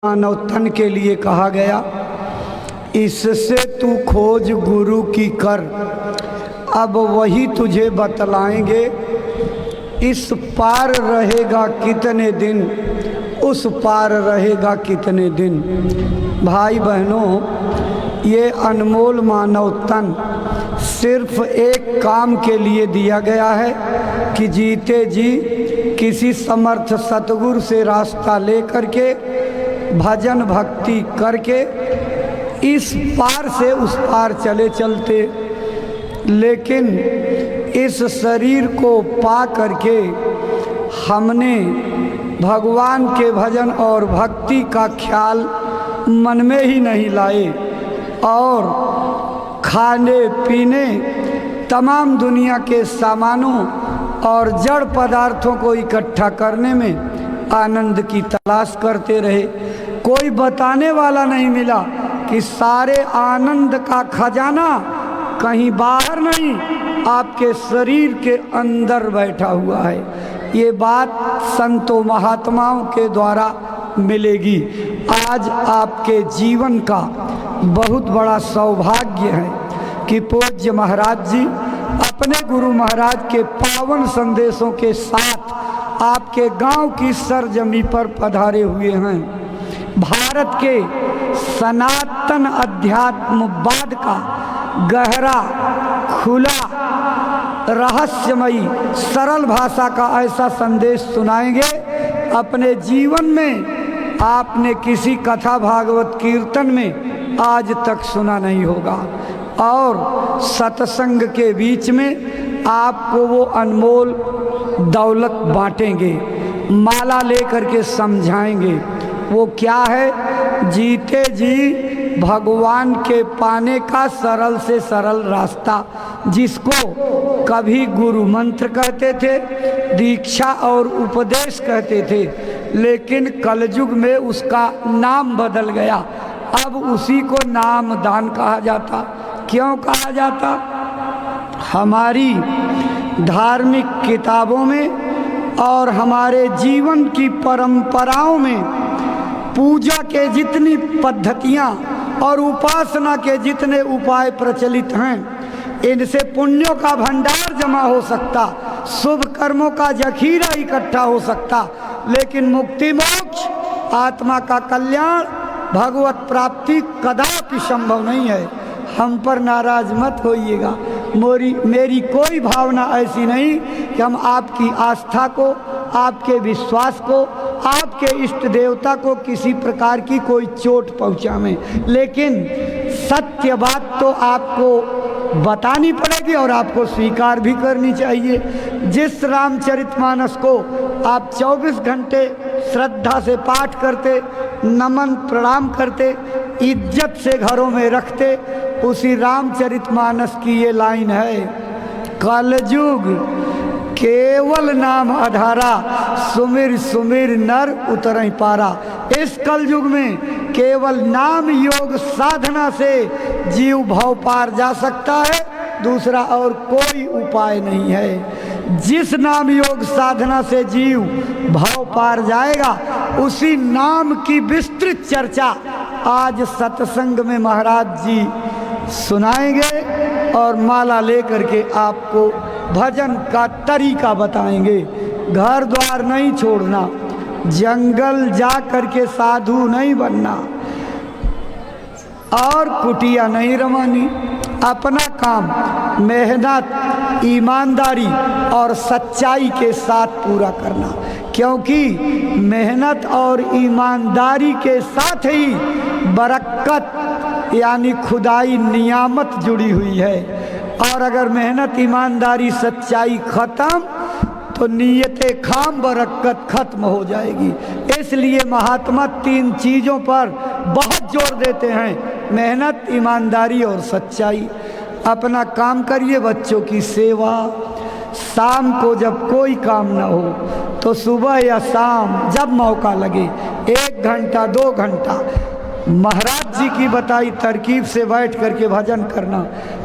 मानव तन के लिए कहा गया, इससे तू खोज गुरु की कर, अब वही तुझे बतलाएंगे। इस पार रहेगा कितने दिन, उस पार रहेगा कितने दिन। भाई बहनों, ये अनमोल मानव तन सिर्फ एक काम के लिए दिया गया है कि जीते जी किसी समर्थ सतगुरु से रास्ता ले करके भजन भक्ति करके इस पार से उस पार चले चलते। लेकिन इस शरीर को पा करके हमने भगवान के भजन और भक्ति का ख्याल मन में ही नहीं लाए और खाने पीने तमाम दुनिया के सामानों और जड़ पदार्थों को इकट्ठा करने में आनंद की तलाश करते रहे। कोई बताने वाला नहीं मिला कि सारे आनंद का खजाना कहीं बाहर नहीं, आपके शरीर के अंदर बैठा हुआ है। ये बात संतों महात्माओं के द्वारा मिलेगी। आज आपके जीवन का बहुत बड़ा सौभाग्य है कि पूज्य महाराज जी अपने गुरु महाराज के पावन संदेशों के साथ आपके गांव की सरजमी पर पधारे हुए हैं। भारत के सनातन अध्यात्मवाद का गहरा, खुला, रहस्यमयी, सरल भाषा का ऐसा संदेश सुनाएंगे, अपने जीवन में आपने किसी कथा भागवत कीर्तन में आज तक सुना नहीं होगा। और सत्संग के बीच में आपको वो अनमोल दौलत बांटेंगे, माला लेकर के समझाएंगे। वो क्या है? जीते जी भगवान के पाने का सरल से सरल रास्ता, जिसको कभी गुरु मंत्र कहते थे, दीक्षा और उपदेश कहते थे, लेकिन कलयुग में उसका नाम बदल गया। अब उसी को नाम दान कहा जाता। क्यों कहा जाता? हमारी धार्मिक किताबों में और हमारे जीवन की परंपराओं में पूजा के जितनी पद्धतियाँ और उपासना के जितने उपाय प्रचलित हैं, इनसे पुण्यों का भंडार जमा हो सकता, शुभ कर्मों का जखीरा इकट्ठा हो सकता, लेकिन मुक्ति मोक्ष, आत्मा का कल्याण, भगवत प्राप्ति कदापि संभव नहीं है। हम पर नाराज मत होइएगा। मेरी कोई भावना ऐसी नहीं कि हम आपकी आस्था को, आपके विश्वास को, आपके इष्ट देवता को किसी प्रकार की कोई चोट पहुंचावें, लेकिन सत्य बात तो आपको बतानी पड़ेगी और आपको स्वीकार भी करनी चाहिए। जिस रामचरितमानस को आप 24 घंटे श्रद्धा से पाठ करते, नमन प्रणाम करते, इज्जत से घरों में रखते, उसी रामचरितमानस की ये लाइन है, कलयुग केवल नाम आधारा, सुमिर सुमिर नर उतरहि पारा। इस कलयुग में केवल नाम योग साधना से जीव भव पार जा सकता है, दूसरा और कोई उपाय नहीं है। जिस नाम योग साधना से जीव भव पार जाएगा, उसी नाम की विस्तृत चर्चा आज सत्संग में महाराज जी सुनाएंगे और माला लेकर के आपको भजन का तरीका बताएंगे। घर द्वार नहीं छोड़ना, जंगल जा करके साधु नहीं बनना और कुटिया नहीं रमानी। अपना काम मेहनत, ईमानदारी और सच्चाई के साथ पूरा करना, क्योंकि मेहनत और ईमानदारी के साथ ही बरकत यानी खुदाई नियामत जुड़ी हुई है। और अगर मेहनत, ईमानदारी, सच्चाई खत्म तो नीयते खाम, बरकत खत्म हो जाएगी। इसलिए महात्मा 3 चीज़ों पर बहुत जोर देते हैं, मेहनत, ईमानदारी और सच्चाई। अपना काम करिए, बच्चों की सेवा। शाम को जब कोई काम ना हो तो सुबह या शाम जब मौका लगे 1 घंटा 2 घंटा महाराज जी की बताई तरकीब से बैठ करके भजन करना।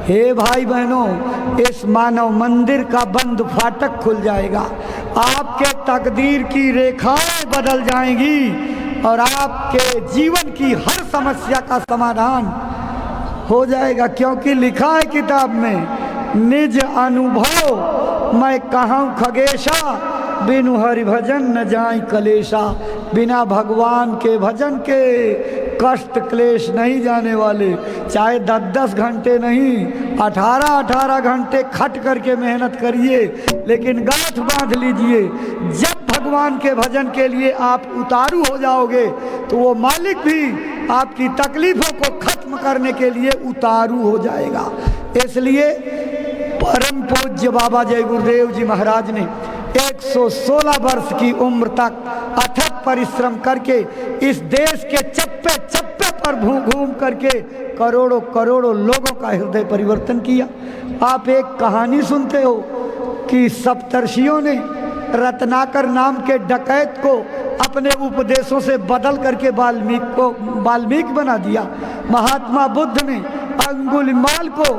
हे भाई बहनों, इस मानव मंदिर का बंद फाटक खुल जाएगा, आपके तकदीर की रेखाएं बदल जाएंगी और आपके जीवन की हर समस्या का समाधान हो जाएगा। क्योंकि लिखा है किताब में, निज अनुभव मैं कहूँ खगेशा, बिनु हरि भजन न जाए कलेशा। बिना भगवान के भजन के कष्ट क्लेश नहीं जाने वाले। चाहे 10-10 घंटे नहीं, 18-18 घंटे खट करके मेहनत करिए, लेकिन गांठ बांध लीजिए। जब भगवान के भजन के लिए आप उतारू हो जाओगे तो वो मालिक भी आपकी तकलीफों को खत्म करने के लिए उतारू हो जाएगा। इसलिए परम पूज्य बाबा जय गुरुदेव जी महाराज ने 116 वर्ष की उम्र तक अथक परिश्रम करके इस देश के चप्पे चप्पे पर घूम करके करोड़ों करोड़ों लोगों का हृदय परिवर्तन किया। आप एक कहानी सुनते हो कि सप्तर्षियों ने रत्नाकर नाम के डकैत को अपने उपदेशों से बदल करके वाल्मीकि बना दिया। महात्मा बुद्ध ने अंगुलिमाल को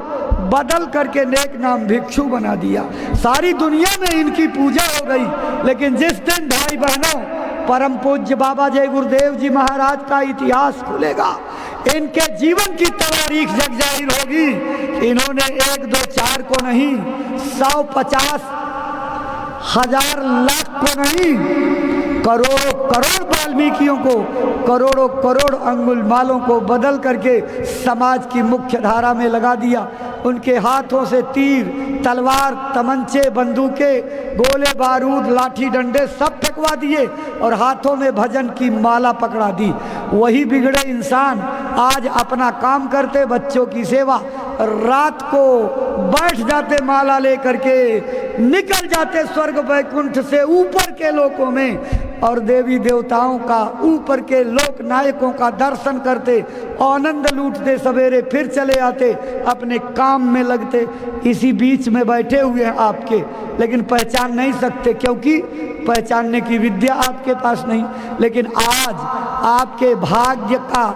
बदल करके नेक नाम भिक्षु बना दिया। सारी दुनिया में इनकी पूजा हो गई। लेकिन जिस दिन भाई बहनों परम पूज्य बाबा जय गुरुदेव जी महाराज का इतिहास खुलेगा, इनके जीवन की तारीख जग जाहिर होगी। इन्होंने 1, 2, 4 को नहीं, 100, 50, 1000, लाख को नहीं, करोड़ों करोड़ वाल्मीकियों को, करोड़ों करोड़ अंगुलमालों को बदल करके समाज की मुख्य धारा में लगा दिया। उनके हाथों से तीर, तलवार, तमंचे, बंदूकें, गोले बारूद, लाठी डंडे सब फेंकवा दिए और हाथों में भजन की माला पकड़ा दी। वही बिगड़े इंसान आज अपना काम करते, बच्चों की सेवा, रात को बैठ जाते माला लेकर के, निकल जाते स्वर्ग वैकुंठ से ऊपर के लोकों में और देवी देवताओं का, ऊपर के लोक नायकों का दर्शन करते, आनंद लूटते, सवेरे फिर चले आते, अपने काम में लगते। इसी बीच में बैठे हुए हैं आपके, लेकिन पहचान नहीं सकते क्योंकि पहचानने की विद्या आपके पास नहीं। लेकिन आज आपके भाग्य का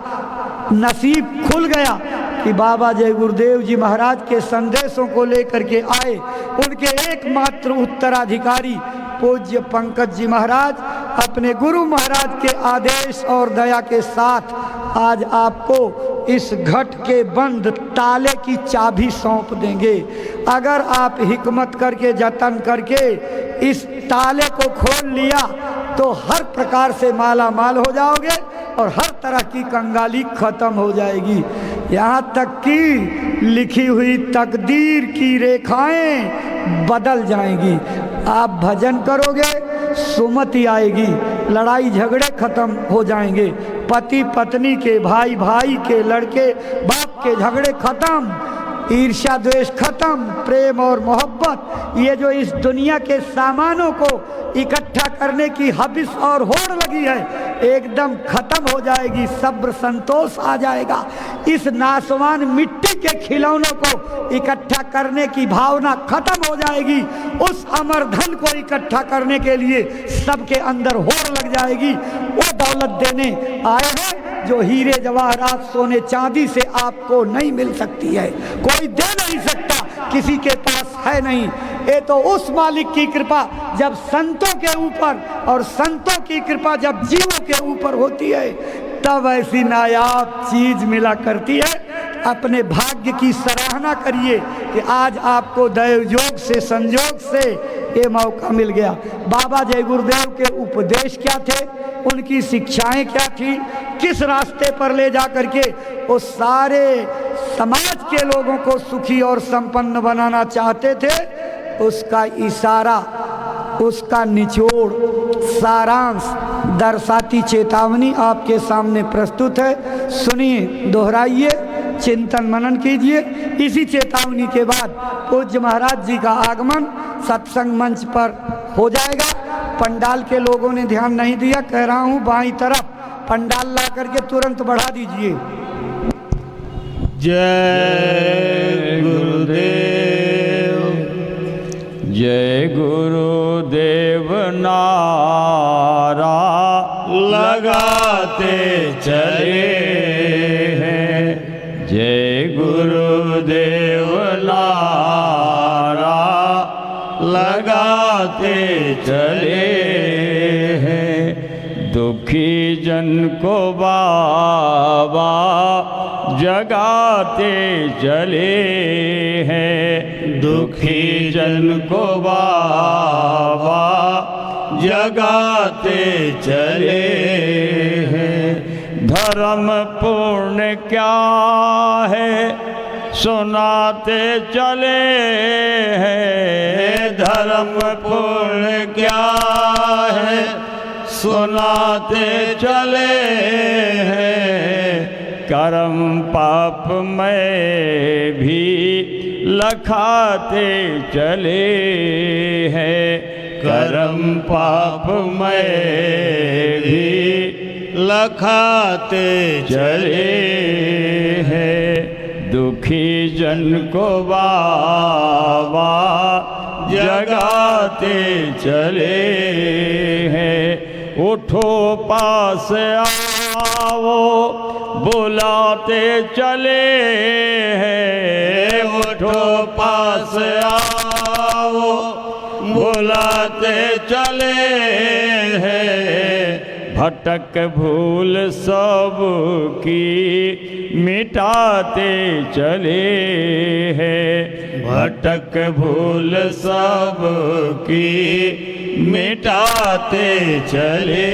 नसीब खुल गया कि बाबा जय गुरुदेव जी महाराज के संदेशों को लेकर के आए। उनके एकमात्र उत्तराधिकारी पूज्य पंकज जी महाराज अपने गुरु महाराज के आदेश और दया के साथ आज आपको इस घट के बंद ताले की चाबी सौंप देंगे। अगर आप हिकमत करके, जतन करके इस ताले को खोल लिया तो हर प्रकार से माला माल हो जाओगे और हर तरह की कंगाली खत्म हो जाएगी। यहाँ तक कि लिखी हुई तकदीर की रेखाएं बदल जाएंगी। आप भजन करोगे, सुमति आएगी, लड़ाई झगड़े खत्म हो जाएंगे, पति पत्नी के, भाई भाई के, लड़के बाप के झगड़े खत्म, ईर्ष्या द्वेष खत्म, प्रेम और मोहब्बत, ये जो इस दुनिया के सामानों को इकट्ठा करने की हबिस और होड़ लगी है, एकदम खत्म हो जाएगी। सब्र संतोष आ जाएगा। इस नासवान मिट्टी के खिलौनों को इकट्ठा करने की भावना खत्म हो जाएगी। उस अमर धन को इकट्ठा करने के लिए सबके अंदर होड़ लग जाएगी। वो दौलत देने आए हैं जो हीरे जवाहरात सोने चांदी से आपको नहीं मिल सकती है, कोई दे नहीं सकता, किसी के पास है नहीं। ये तो उस मालिक की कृपा जब संतों के ऊपर, और संतों की कृपा जब जीवों के ऊपर होती है, तब ऐसी नायाब चीज मिला करती है। अपने भाग्य की सराहना करिए कि आज आपको दैवयोग से, संयोग से ये मौका मिल गया। बाबा जय गुरुदेव के उपदेश क्या थे, उनकी शिक्षाएं क्या थी, किस रास्ते पर ले जा करके वो सारे समाज के लोगों को सुखी और संपन्न बनाना चाहते थे, उसका इशारा, उसका निचोड़, सारांश दर्शाती चेतावनी आपके सामने प्रस्तुत है। सुनिए, दोहराइए, चिंतन मनन कीजिए। इसी चेतावनी के बाद पूज्य महाराज जी का आगमन सत्संग मंच पर हो जाएगा। पंडाल के लोगों ने ध्यान नहीं दिया, कह रहा हूँ बाईं तरफ पंडाल ला करके तुरंत बढ़ा दीजिए। जय गुरुदेव, जय गुरुदेव नारा लगाते चले हैं। जय गुरुदेव नारा लगाते चले हैं। दुख दुखी जन को बाबा जगाते चले हैं, दुखी जन को बाबा जगाते चले हैं। धर्म पूर्ण क्या है सुनाते चले हैं, धर्म पूर्ण क्या है सुनाते चले हैं। कर्म पाप में भी लखाते चले हैं, कर्म पाप में भी लखाते चले हैं। दुखी जन को बाबा जगाते चले हैं। उठो पास आओ बुलाते चले हैं, उठो पास आओ बुलाते चले हैं। भटक भूल सब की मिटाते चले हैं, भटक भूल सब की मिटाते चले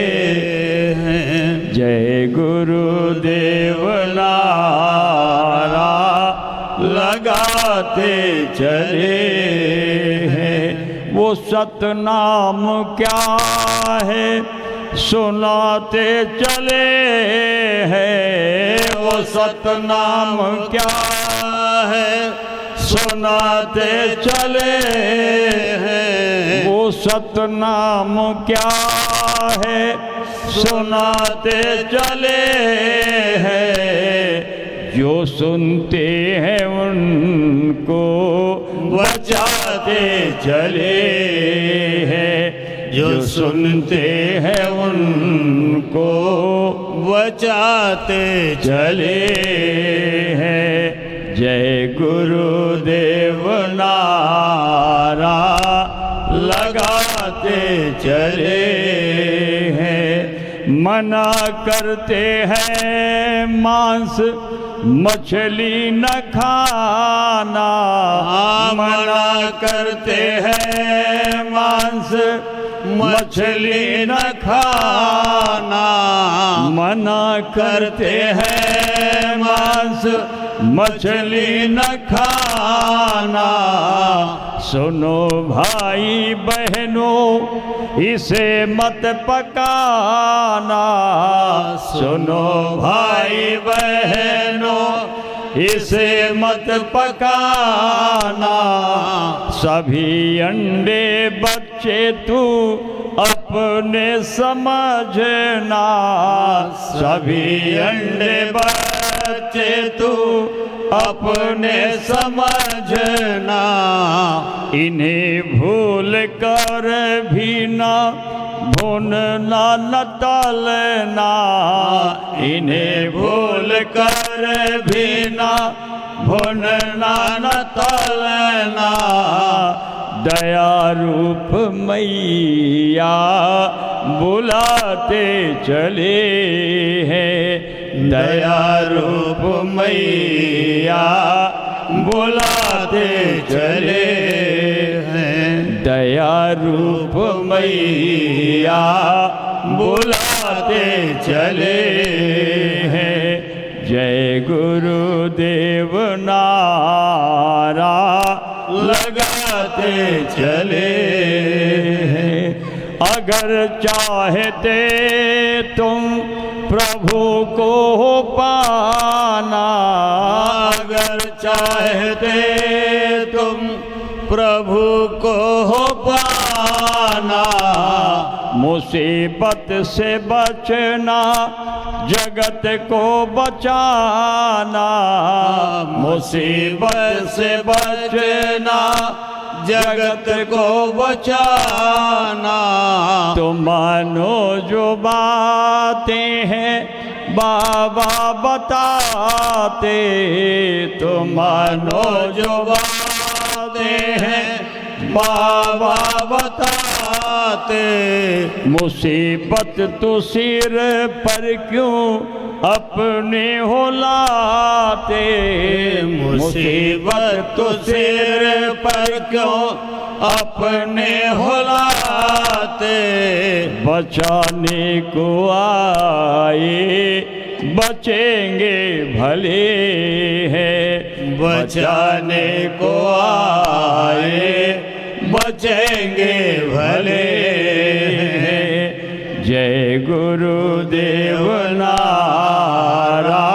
हैं। जय गुरुदेव नारा लगाते चले हैं। वो सतनाम क्या है सुनाते चले हैं, वो सतनाम क्या है सुनाते चले हैं। वो सतनाम क्या है सुनाते चले हैं। जो सुनते हैं उनको बचाते चले हैं, जो सुनते हैं उनको बचाते चले हैं। जय गुरुदेव नारा लगाते चले हैं। मना करते हैं मांस मछली न खाना, मना करते हैं मांस मछली न खाना, मना करते हैं मांस मछली न खाना। सुनो भाई बहनों इसे मत पकाना, सुनो भाई बहनों इसे मत पकाना। सभी अंडे बच्चे तू अपने समझना, सभी अंडे बच्चे तू अपने समझना। इन्हें भूल कर भी ना भूनना न तलना, इन्हें भूल कर भी ना भूनना न तलना। दया रूप मैया बुलाते चले हैं, दया रूप मैया बुलाते चले हैं। दया रूप मैया बुलाते चले हैं। जय गुरुदेव नारा लगाते चले हैं। अगर चाहते तुम प्रभु को पाना, अगर चाहते तुम प्रभु को पाना। मुसीबत से बचना जगत को बचाना, मुसीबत से बचना जगत को बचाना। तो मानो जो बातें हैं बाबा बताते, तो मानो जो बातें हैं बाबा बताते। लगाते, मुसीबत तो सिर पर क्यों अपने हो लाते, मुसीबत तो सिर पर क्यों अपने हो लाते, बचाने को आए बचेंगे भले हैं, बचाने को आए बचेंगे भले हैं। जय गुरुदेव नारा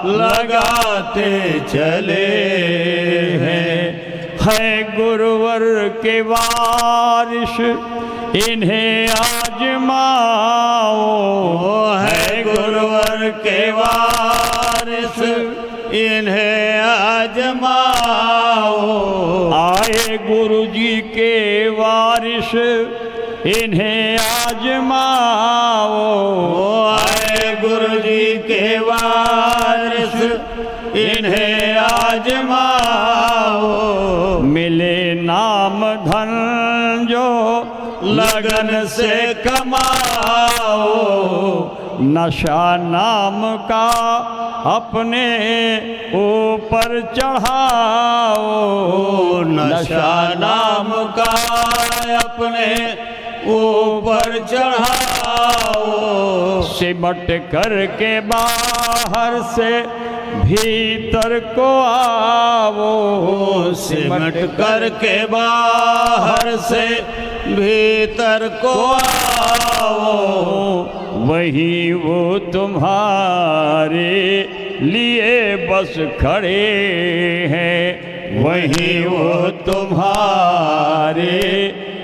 लगाते चले हैं, है गुरुवर के वारिस इन्हें आजमाओ, है गुरुवर के वारिस इन्हें आजमाओ, आए गुरु जी के वारिस इन्हें आजमाओ, आए गुरु जी के वारिस इन्हें आजमाओ, मिले नाम धन जो लगन से कमाओ, नशा नाम का अपने ऊपर चढ़ाओ, नशा नाम का अपने ऊपर चढ़ाओ, सिमट करके बाहर से भीतर को आओ, सिमट करके बाहर से भीतर को आओ, वही वो तुम्हारे लिए बस खड़े हैं, वही वो तुम्हारे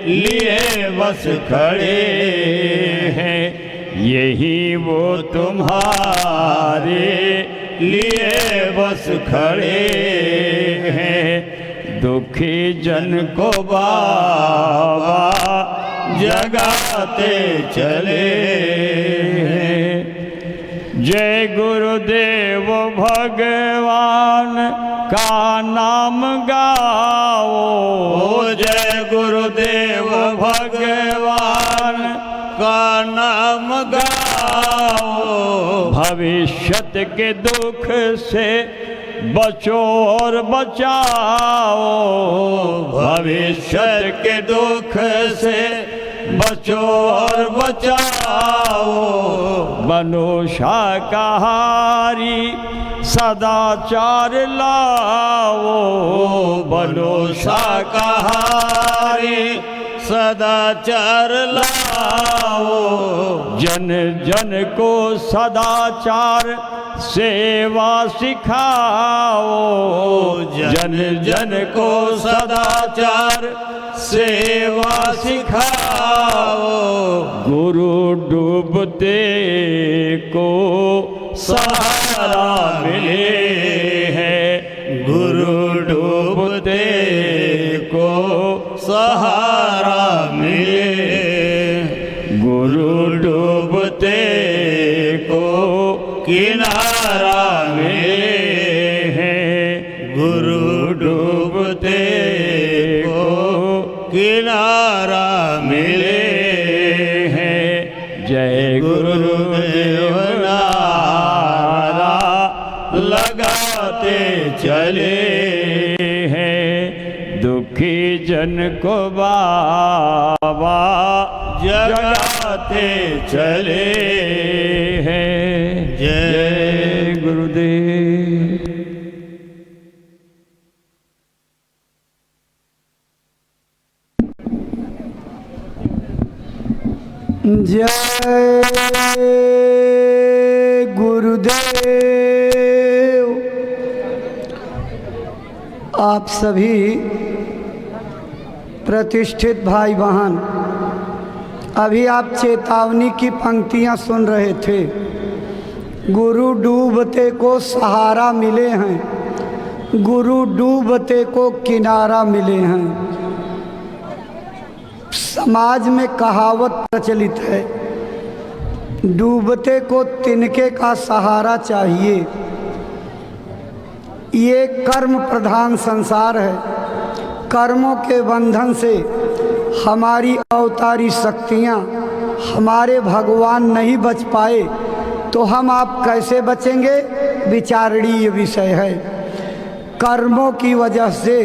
लिए बस खड़े हैं, यही वो तुम्हारे लिए बस खड़े हैं। दुखी जन को बाबा जगाते चले हैं। जय गुरुदेव भगवान का नाम गाओ, जय गुरुदेव भगवान का नाम गाओ, भविष्यत के दुख से बचो और बचाओ, भविष्यत के दुख से बचो और बचाओ, बनो शाकाहारी सदाचार लाओ, बनो शाकाहारी सदाचार लाओ, जन जन को सदाचार सेवा सिखाओ, जन जन को सदाचार सेवा सिखाओ, गुरु डूबते को सहारा मिले है, गुरु डूबते को सहारा मिले, गुरु डूबते को किनारा मिले है, गुरु डूबते को किनारा मिले हैं। जय गुरुदेव नारा लगाते चले हैं, दुखी जन को बाबा जगाते चले हैं। जय गुरुदेव। जय गुरुदेव। आप सभी प्रतिष्ठित भाई बहन, अभी आप चेतावनी की पंक्तियां सुन रहे थे। गुरु डूबते को सहारा मिले हैं, गुरु डूबते को किनारा मिले हैं। समाज में कहावत प्रचलित है, डूबते को तिनके का सहारा चाहिए। ये कर्म प्रधान संसार है, कर्मों के बंधन से हमारी अवतारी शक्तियाँ हमारे भगवान नहीं बच पाए तो हम आप कैसे बचेंगे, विचारणीय विषय है। कर्मों की वजह से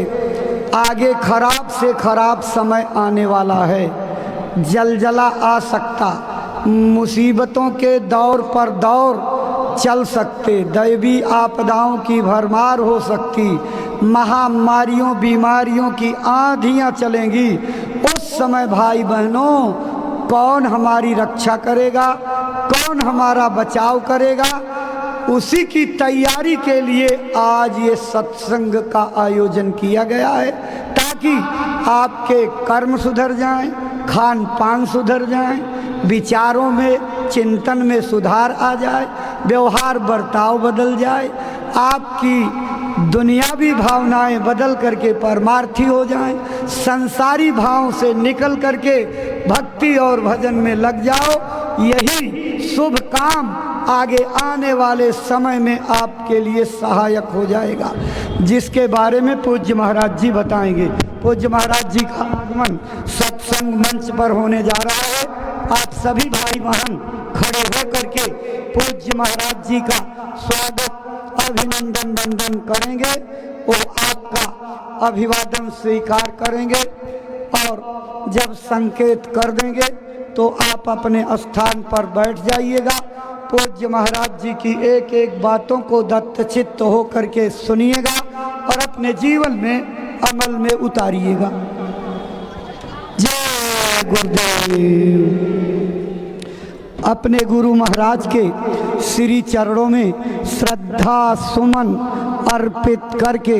आगे खराब से खराब समय आने वाला है। जलजला आ सकता, मुसीबतों के दौर पर दौर चल सकते, दैवी आपदाओं की भरमार हो सकती, महामारियों बीमारियों की आंधियां चलेंगी। उस समय भाई बहनों कौन हमारी रक्षा करेगा, कौन हमारा बचाव करेगा, उसी की तैयारी के लिए आज ये सत्संग का आयोजन किया गया है, ताकि आपके कर्म सुधर जाएं, खान पान सुधर जाएं, विचारों में चिंतन में सुधार आ जाए, व्यवहार बर्ताव बदल जाए, आपकी दुनियावी भावनाएं बदल करके परमार्थी हो जाएं, संसारी भाव से निकल करके भक्ति और भजन में लग जाओ। यही शुभ काम आगे आने वाले समय में आपके लिए सहायक हो जाएगा, जिसके बारे में पूज्य महाराज जी बताएंगे। पूज्य महाराज जी का आगमन सत्संग मंच पर होने जा रहा है। आप सभी भाई बहन खड़े हो करके पूज्य महाराज जी का स्वागत अभिनंदन वंदन करेंगे, वो आपका अभिवादन स्वीकार करेंगे और जब संकेत कर देंगे तो आप अपने स्थान पर बैठ जाइएगा। पूज्य महाराज जी की एक एक बातों को दत्तचित्त हो करके सुनिएगा और अपने जीवन में अमल में उतारिएगा। जय गुरुदेव। अपने गुरु महाराज के श्री चरणों में श्रद्धा सुमन अर्पित करके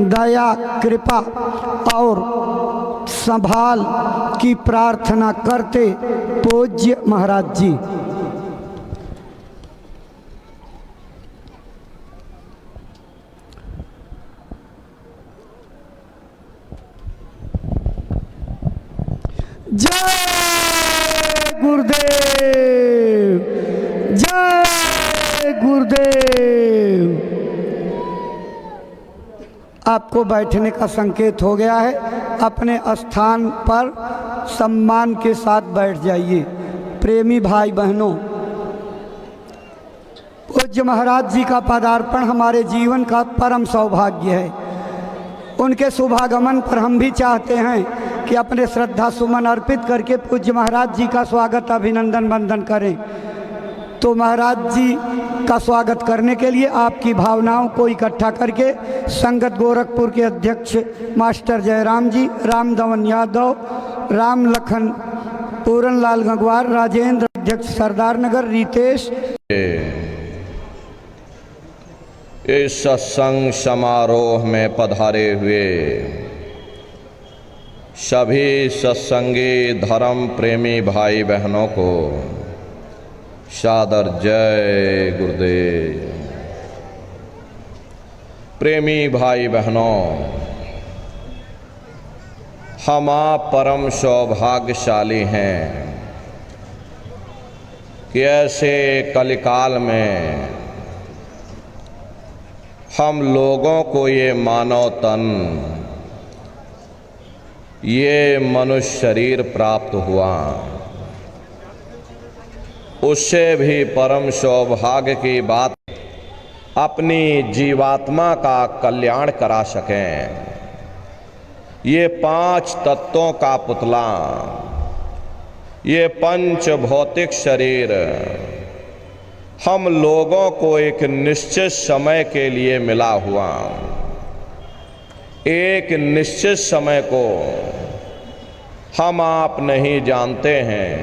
दया कृपा और संभाल की प्रार्थना करते पूज्य महाराज जी। जय गुरुदेव, जय गुरुदेव। आपको बैठने का संकेत हो गया है, अपने स्थान पर सम्मान के साथ बैठ जाइए। प्रेमी भाई बहनों, पूज्य महाराज जी का पदार्पण हमारे जीवन का परम सौभाग्य है। उनके शुभागमन पर हम भी चाहते हैं कि अपने श्रद्धा सुमन अर्पित करके पूज्य महाराज जी का स्वागत अभिनंदन वंदन करें। तो महाराज जी का स्वागत करने के लिए आपकी भावनाओं को इकट्ठा करके संगत गोरखपुर के अध्यक्ष मास्टर जयराम जी, राम दमन यादव, राम लखन पूरन लाल गंगवार, राजेंद्र अध्यक्ष सरदार नगर, रितेश, इस सत्संग समारोह में पधारे हुए सभी सत्संगी धर्म प्रेमी भाई बहनों को सादर जय गुरुदेव। प्रेमी भाई बहनों, हम आप परम सौभाग्यशाली हैं कि ऐसे कलिकाल में हम लोगों को ये मानव तन, ये मनुष्य शरीर प्राप्त हुआ। उससे भी परम सौभाग्य की बात, अपनी जीवात्मा का कल्याण करा सकें। ये 5 तत्वों का पुतला, ये पंच भौतिक शरीर हम लोगों को एक निश्चित समय के लिए मिला हुआ। एक निश्चित समय को हम आप नहीं जानते हैं,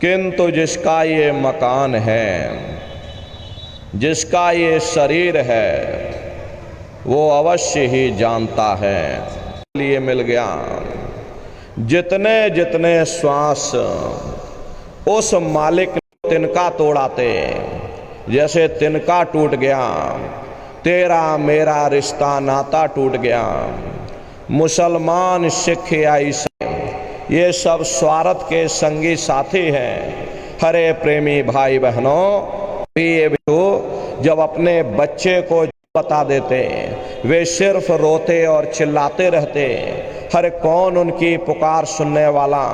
किंतु जिसका ये मकान है, जिसका ये शरीर है, वो अवश्य ही जानता है। लिए मिल गया। जितने जितने श्वास उस मालिक ने तिनका तोड़ाते, जैसे तिनका टूट गया, तेरा मेरा रिश्ता नाता टूट गया। मुसलमान, सिख या ईसाई, ये सब स्वार्थ के संगी साथी हैं। हरे प्रेमी भाई बहनों, ये जब अपने बच्चे को बता देते, वे सिर्फ रोते और चिल्लाते रहते, हर कौन उनकी पुकार सुनने वाला,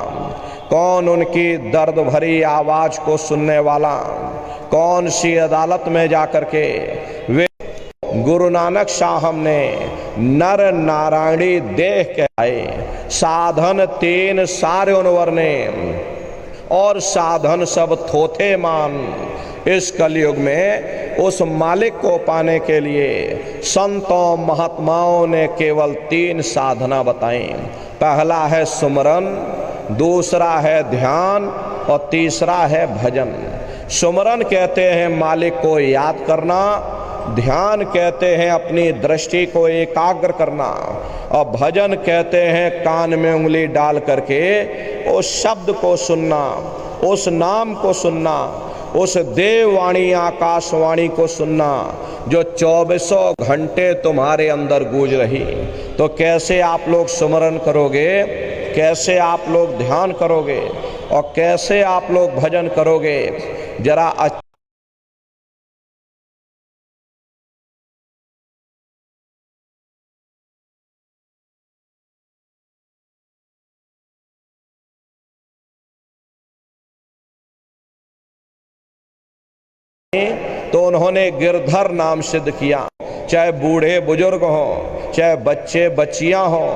कौन उनकी दर्द भरी आवाज को सुनने वाला, कौन सी अदालत में जाकर के वे गुरु नानक साहब ने नर नारायणी देह के आए। साधन तीन सारे उनवर ने और साधन सब थोथे मान। इस कलयुग में उस मालिक को पाने के लिए संतों महात्माओं ने केवल तीन साधना बताई। पहला है सुमरन, दूसरा है ध्यान और तीसरा है भजन। सुमरन कहते हैं मालिक को याद करना, ध्यान कहते हैं अपनी दृष्टि को एकाग्र करना, और भजन कहते हैं कान में उंगली डाल करके उस शब्द को सुनना, उस नाम को सुनना, उस देववाणी आकाशवाणी को सुनना जो 24 घंटे तुम्हारे अंदर गूंज रही। तो कैसे आप लोग सुमरन करोगे, कैसे आप लोग ध्यान करोगे और कैसे आप लोग भजन करोगे? जरा तो उन्होंने गिरधर नाम सिद्ध किया। चाहे बूढ़े बुजुर्ग हों, चाहे बच्चे बच्चियां हों,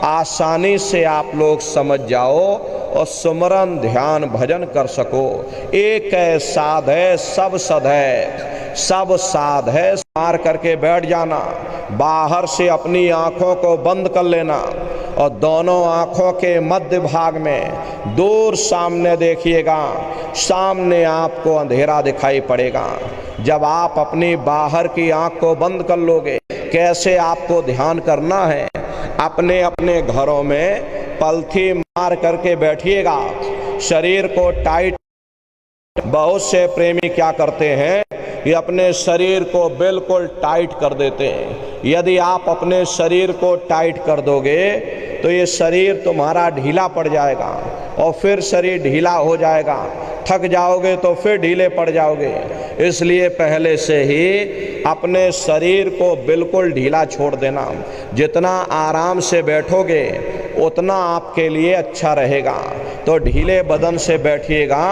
आसानी से आप लोग समझ जाओ और सुमरन ध्यान भजन कर सको। एक है साध है सब सद है, सब साध है। मार करके बैठ जाना, बाहर से अपनी आंखों को बंद कर लेना और दोनों आंखों के मध्य भाग में दूर सामने देखिएगा, सामने आपको अंधेरा दिखाई पड़ेगा। जब आप अपनी बाहर की आंख को बंद कर लोगे, कैसे आपको ध्यान करना है, अपने अपने घरों में पलथी मार करके बैठिएगा, शरीर को टाइट। बहुत से प्रेमी क्या करते हैं, ये अपने शरीर को बिल्कुल टाइट कर देते हैं। यदि आप अपने शरीर को टाइट कर दोगे तो ये शरीर तुम्हारा ढीला पड़ जाएगा और फिर शरीर ढीला हो जाएगा, थक जाओगे तो फिर ढीले पड़ जाओगे। इसलिए पहले से ही अपने शरीर को बिल्कुल ढीला छोड़ देना। जितना आराम से बैठोगे उतना आपके लिए अच्छा रहेगा। तो ढीले बदन से बैठिएगा,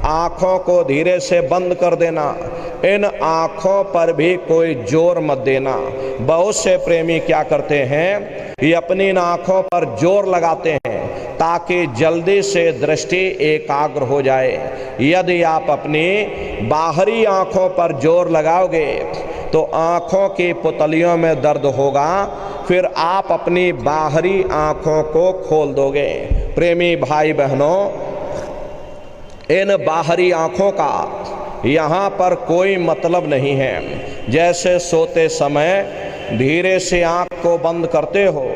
आँखों को धीरे से बंद कर देना, इन आँखों पर भी कोई जोर मत देना। बहुत से प्रेमी क्या करते हैं, ये अपनी इन आँखों पर जोर लगाते हैं ताकि जल्दी से दृष्टि एकाग्र हो जाए। यदि आप अपनी बाहरी आँखों पर जोर लगाओगे तो आँखों की पुतलियों में दर्द होगा, फिर आप अपनी बाहरी आँखों को खोल दोगे। प्रेमी भाई बहनों, इन बाहरी आँखों का यहाँ पर कोई मतलब नहीं है। जैसे सोते समय धीरे से आँख को बंद करते हो,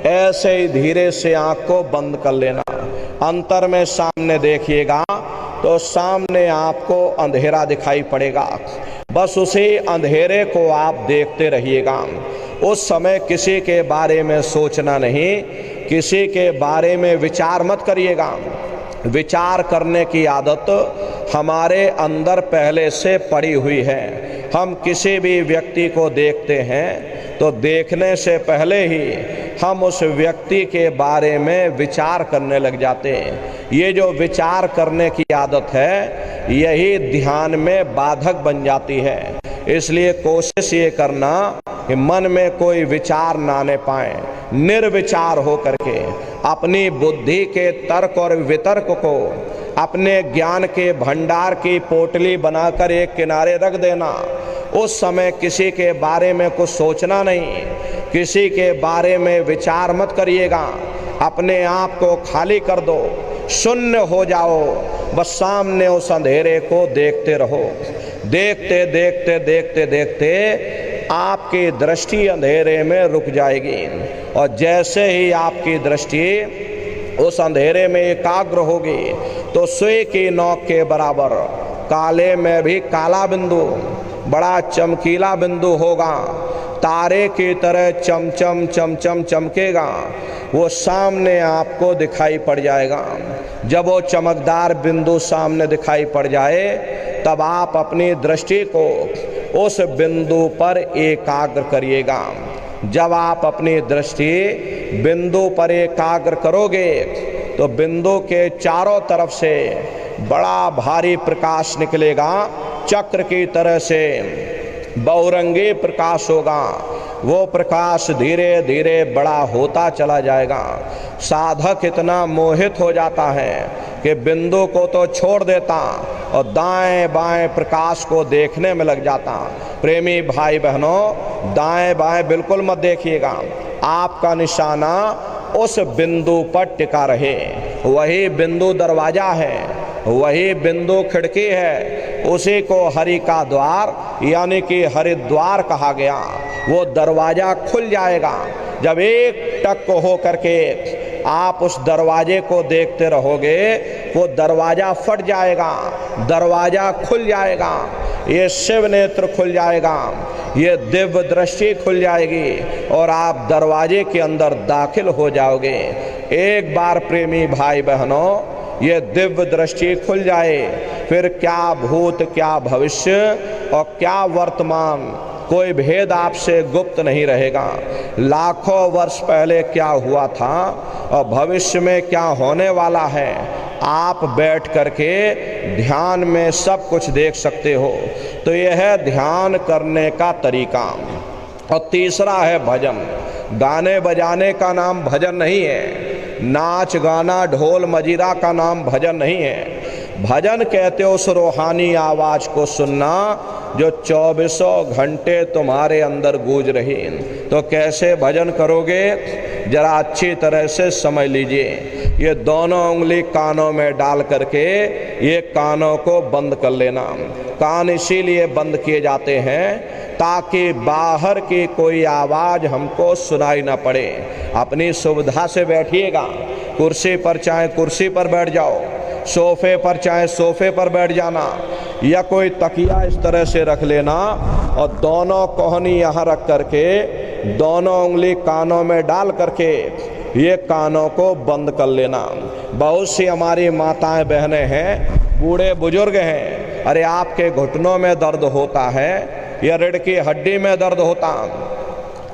ऐसे ही धीरे से आँख को बंद कर लेना। अंतर में सामने देखिएगा तो सामने आपको अंधेरा दिखाई पड़ेगा, बस उसी अंधेरे को आप देखते रहिएगा। उस समय किसी के बारे में सोचना नहीं, किसी के बारे में विचार मत करिएगा। विचार करने की आदत हमारे अंदर पहले से पड़ी हुई है। हम किसी भी व्यक्ति को देखते हैं तो देखने से पहले ही हम उस व्यक्ति के बारे में विचार करने लग जाते हैं। ये जो विचार करने की आदत है, यही ध्यान में बाधक बन जाती है। इसलिए कोशिश ये करना कि मन में कोई विचार ना आने पाए। निर्विचार हो करके अपनी बुद्धि के तर्क और वितर्क को अपने ज्ञान के भंडार की पोटली बनाकर एक किनारे रख देना। उस समय किसी के बारे में कुछ सोचना नहीं, किसी के बारे में विचार मत करिएगा। अपने आप को खाली कर दो, शून्य हो जाओ, बस सामने उस अंधेरे को देखते रहो। देखते देखते देखते देखते आपकी दृष्टि अंधेरे में रुक जाएगी और जैसे ही आपकी दृष्टि उस अंधेरे में एकाग्र होगी तो सुई की नोक के बराबर काले में भी काला बिंदु, बड़ा चमकीला बिंदु होगा, तारे की तरह चमचम चमचम चमकेगा, वो सामने आपको दिखाई पड़ जाएगा। जब वो चमकदार बिंदु सामने दिखाई पड़ जाए तब आप अपनी दृष्टि को उस बिंदु पर एकाग्र करिएगा। जब आप अपनी दृष्टि बिंदु पर एकाग्र करोगे तो बिंदु के चारों तरफ से बड़ा भारी प्रकाश निकलेगा, चक्र की तरह से बहुरंगी प्रकाश होगा। वो प्रकाश धीरे धीरे बड़ा होता चला जाएगा। साधक इतना मोहित हो जाता है कि बिंदु को तो छोड़ देता और दाएं बाएं प्रकाश को देखने में लग जाता। प्रेमी भाई बहनों, दाएं बाएं बिल्कुल मत देखिएगा, आपका निशाना उस बिंदु पर टिका रहे। वही बिंदु दरवाजा है, वही बिंदु खिड़की है, उसी को हरि का द्वार यानी कि हरिद्वार कहा गया। वो दरवाजा खुल जाएगा। जब एक टक हो करके आप उस दरवाजे को देखते रहोगे, वो दरवाजा फट जाएगा, दरवाजा खुल जाएगा, ये शिव नेत्र खुल जाएगा, ये दिव्य दृष्टि खुल जाएगी और आप दरवाजे के अंदर दाखिल हो जाओगे। एक बार प्रेमी भाई बहनों ये दिव्य दृष्टि खुल जाए, फिर क्या भूत क्या भविष्य और क्या वर्तमान कोई भेद आपसे गुप्त नहीं रहेगा। लाखों वर्ष पहले क्या हुआ था और भविष्य में क्या होने वाला है, आप बैठ करके ध्यान में सब कुछ देख सकते हो। तो यह है ध्यान करने का तरीका। और तीसरा है भजन। गाने बजाने का नाम भजन नहीं है, नाच गाना ढोल मजीरा का नाम भजन नहीं है। भजन कहते हो उस रूहानी आवाज को सुनना जो 24 घंटे तुम्हारे अंदर गूंज रही। तो कैसे भजन करोगे, जरा अच्छी तरह से समझ लीजिए। ये दोनों उंगली कानों में डाल करके ये कानों को बंद कर लेना। कान इसीलिए बंद किए जाते हैं ताकि बाहर की कोई आवाज हमको सुनाई ना पड़े। अपनी सुविधा से बैठिएगा, कुर्सी पर चाहे कुर्सी पर बैठ जाओ, सोफे पर चाहे सोफे पर बैठ जाना, या कोई तकिया इस तरह से रख लेना और दोनों कोहनी यहाँ रख करके दोनों उंगली कानों में डाल करके ये कानों को बंद कर लेना। बहुत सी हमारी माताएं बहनें हैं, बूढ़े बुजुर्ग हैं, अरे आपके घुटनों में दर्द होता है या रीढ़ की हड्डी में दर्द होता,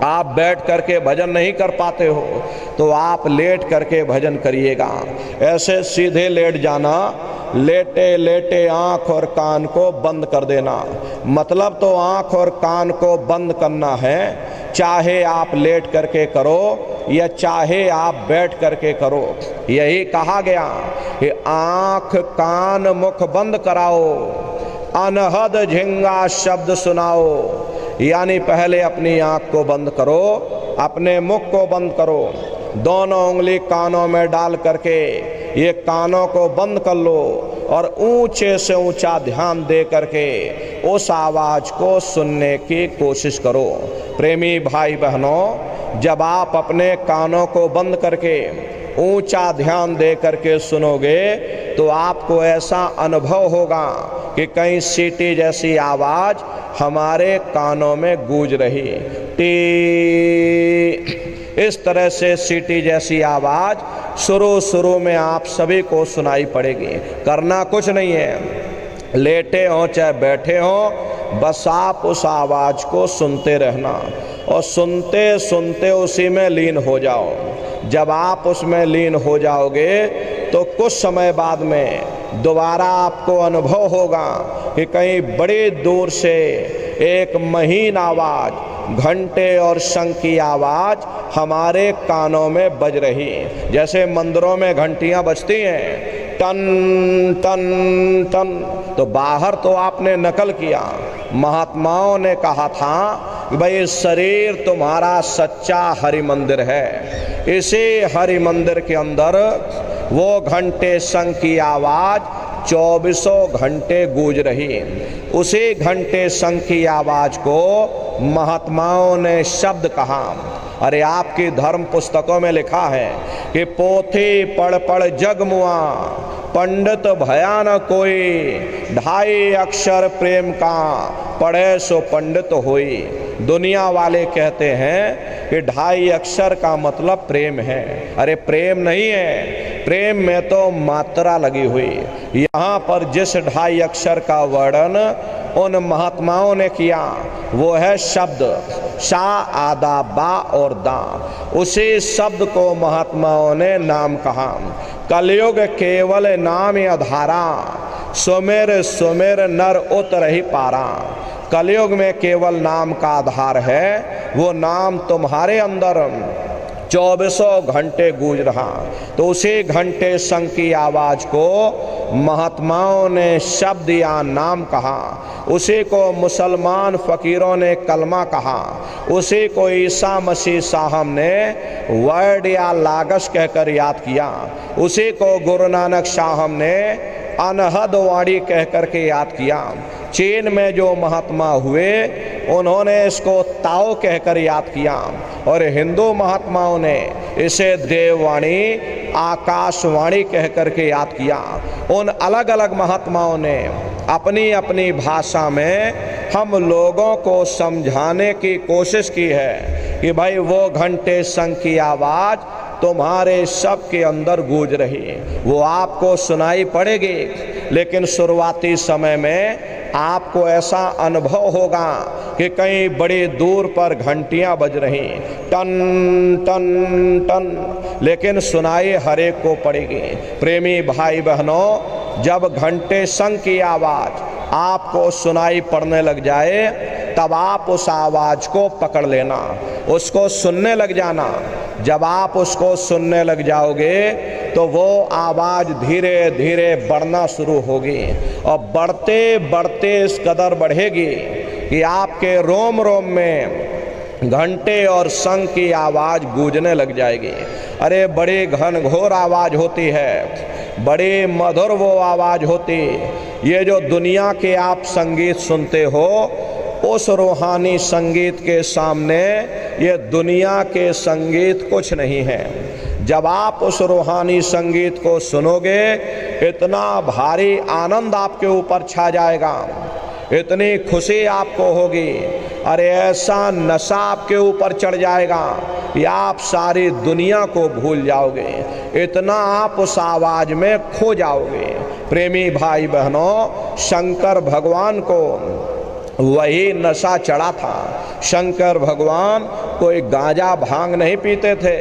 आप बैठ करके भजन नहीं कर पाते हो तो आप लेट करके भजन करिएगा। ऐसे सीधे लेट जाना, लेटे लेटे आँख और कान को बंद कर देना। मतलब तो आँख और कान को बंद करना है, चाहे आप लेट करके करो या चाहे आप बैठ करके करो। यही कहा गया कि आँख कान मुख बंद कराओ, अनहद झिंगा शब्द सुनाओ। यानी पहले अपनी आँख को बंद करो, अपने मुख को बंद करो, दोनों उंगली कानों में डाल करके ये कानों को बंद कर लो और ऊंचे से ऊंचा ध्यान दे करके उस आवाज को सुनने की कोशिश करो। प्रेमी भाई बहनों, जब आप अपने कानों को बंद करके ऊंचा ध्यान दे करके सुनोगे तो आपको ऐसा अनुभव होगा कि कहीं सीटी जैसी आवाज हमारे कानों में गूंज रही। टी, इस तरह से सीटी जैसी आवाज शुरू में आप सभी को सुनाई पड़ेगी। करना कुछ नहीं है, लेटे हो चाहे बैठे हो, बस आप उस आवाज को सुनते रहना और सुनते सुनते उसी में लीन हो जाओ। जब आप उसमें लीन हो जाओगे तो कुछ समय बाद में दोबारा आपको अनुभव होगा कि कहीं बड़ी दूर से एक महीन आवाज, घंटे और शंख की आवाज हमारे कानों में बज रही। जैसे मंदिरों में घंटियां बजती हैं, टन टन टन, तो बाहर तो आपने नकल किया। महात्माओं ने कहा था कि भाई शरीर तुम्हारा सच्चा हरि मंदिर है। इसी हरि मंदिर के अंदर वो घंटे शंख की आवाज 24 घंटे गूंज रही। उसी घंटे शंख की आवाज को महात्माओं ने शब्द कहा। अरे आपकी धर्म पुस्तकों में लिखा है कि पोथी पढ़ पढ़ जग मुआ, पंडित भया न कोई, 2.5 अक्षर प्रेम का, पढ़े सो पंडित होई। दुनिया वाले कहते हैं कि 2.5 अक्षर का मतलब प्रेम है। अरे प्रेम नहीं है, प्रेम में तो मात्रा लगी हुई। यहाँ पर जिस 2.5 अक्षर का वर्णन उन महात्माओं ने किया वो है शब्द। सा आदा बा और दा, उसी शब्द को महात्माओं ने नाम कहा। कलयुग केवल नाम आधारा, सुमेर सुमेर नर उतर ही पारा। कलयुग में केवल नाम का आधार है, वो नाम तुम्हारे अंदर 24 घंटे गूंज रहा। तो उसी घंटे शंख की आवाज को महात्माओं ने शब्द या नाम कहा, उसी को मुसलमान फकीरों ने कलमा कहा, उसी को ईसा मसीह साहब ने वर्ड या लागश कहकर याद किया, उसी को गुरु नानक साहब ने अनहद वाणी कहकर के याद किया। चीन में जो महात्मा हुए उन्होंने इसको ताओ कहकर याद किया, और हिंदू महात्माओं ने इसे देववाणी आकाशवाणी कहकर के याद किया। उन अलग अलग महात्माओं ने अपनी अपनी भाषा में हम लोगों को समझाने की कोशिश की है कि भाई वो घंटे शंख की आवाज़ तुम्हारे सबके अंदर गूंज रही, वो आपको सुनाई पड़ेगी, लेकिन शुरुआती समय में आपको ऐसा अनुभव होगा कि कहीं बड़ी दूर पर घंटियां बज रही, टन टन टन, लेकिन सुनाई हर एक को पड़ेगी। प्रेमी भाई बहनों, जब घंटे शंख की आवाज़ आपको सुनाई पड़ने लग जाए, तब आप उस आवाज़ को पकड़ लेना, उसको सुनने लग जाना। जब आप उसको सुनने लग जाओगे तो वो आवाज़ धीरे धीरे बढ़ना शुरू होगी, और बढ़ते बढ़ते इस कदर बढ़ेगी कि आपके रोम रोम में घंटे और शंख की आवाज़ गूंजने लग जाएगी। अरे बड़ी घनघोर आवाज़ होती है, बड़ी मधुर वो आवाज़ होती। ये जो दुनिया के आप संगीत सुनते हो, उस रूहानी संगीत के सामने ये दुनिया के संगीत कुछ नहीं है। जब आप उस रूहानी संगीत को सुनोगे, इतना भारी आनंद आपके ऊपर छा जाएगा, इतनी खुशी आपको होगी, अरे ऐसा नशा आपके ऊपर चढ़ जाएगा कि आप सारी दुनिया को भूल जाओगे, इतना आप उस आवाज़ में खो जाओगे। प्रेमी भाई बहनों, शंकर भगवान को वही नशा चढ़ा था। शंकर भगवान कोई गांजा भांग नहीं पीते थे।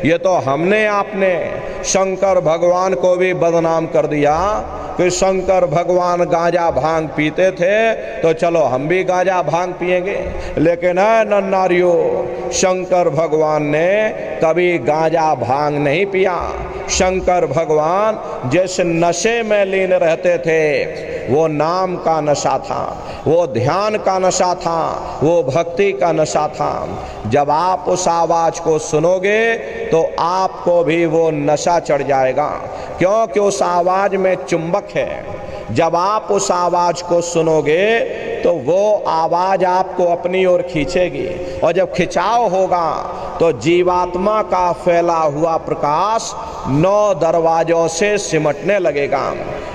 ये तो हमने आपने शंकर भगवान को भी बदनाम कर दिया कि शंकर भगवान गांजा भांग पीते थे, तो चलो हम भी गांजा भांग पिएंगे। लेकिन नन्नारियों, शंकर भगवान ने कभी गांजा भांग नहीं पिया। शंकर भगवान जिस नशे में लीन रहते थे, वो नाम का नशा था, वो ध्यान का नशा था, वो भक्ति का नशा था। जब आप उस आवाज़ को सुनोगे तो आपको भी वो नशा चढ़ जाएगा, क्योंकि उस आवाज़ में चुंबक है। जब आप उस आवाज़ को सुनोगे तो वो आवाज़ आपको अपनी ओर खींचेगी, और जब खिंचाव होगा तो जीवात्मा का फैला हुआ प्रकाश 9 दरवाज़ों से सिमटने लगेगा।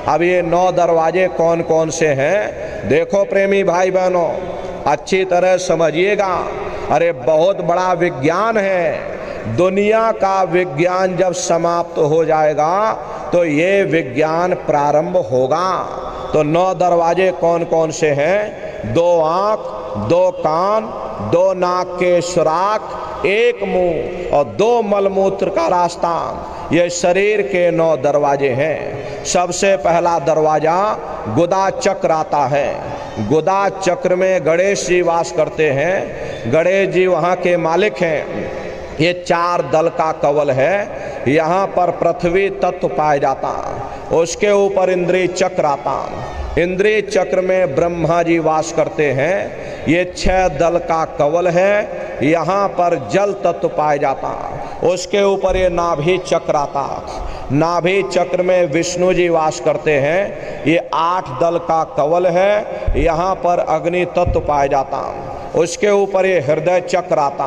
अब ये 9 दरवाजे कौन कौन से हैं? देखो प्रेमी भाई बहनों, अच्छी तरह समझिएगा। अरे बहुत बड़ा विज्ञान है। दुनिया का विज्ञान जब समाप्त हो जाएगा तो ये विज्ञान प्रारंभ होगा। तो 9 दरवाजे कौन कौन से हैं? 2 आँख, 2 कान, 2 नाक के सुराख, 1 मुंह और 2 मलमूत्र का रास्ता। ये शरीर के 9 दरवाजे हैं। सबसे पहला दरवाजा गुदा चक्र आता है। गुदा चक्र में गणेश जी वास करते हैं। गणेश जी वहाँ के मालिक हैं। ये 4 दल का कवल है। यहाँ पर पृथ्वी तत्व पाया जाता, उसके ऊपर इंद्रिय चक्र आता। इंद्रिय चक्र में ब्रह्मा जी वास करते हैं। ये 6 दल का कवल है। यहाँ पर जल तत्व पाया जाता, उसके ऊपर ये नाभि चक्र आता। नाभि चक्र में विष्णु जी वास करते हैं। ये 8 दल का कवल है। यहाँ पर अग्नि तत्व पाया जाता, उसके ऊपर ये हृदय चक्र आता।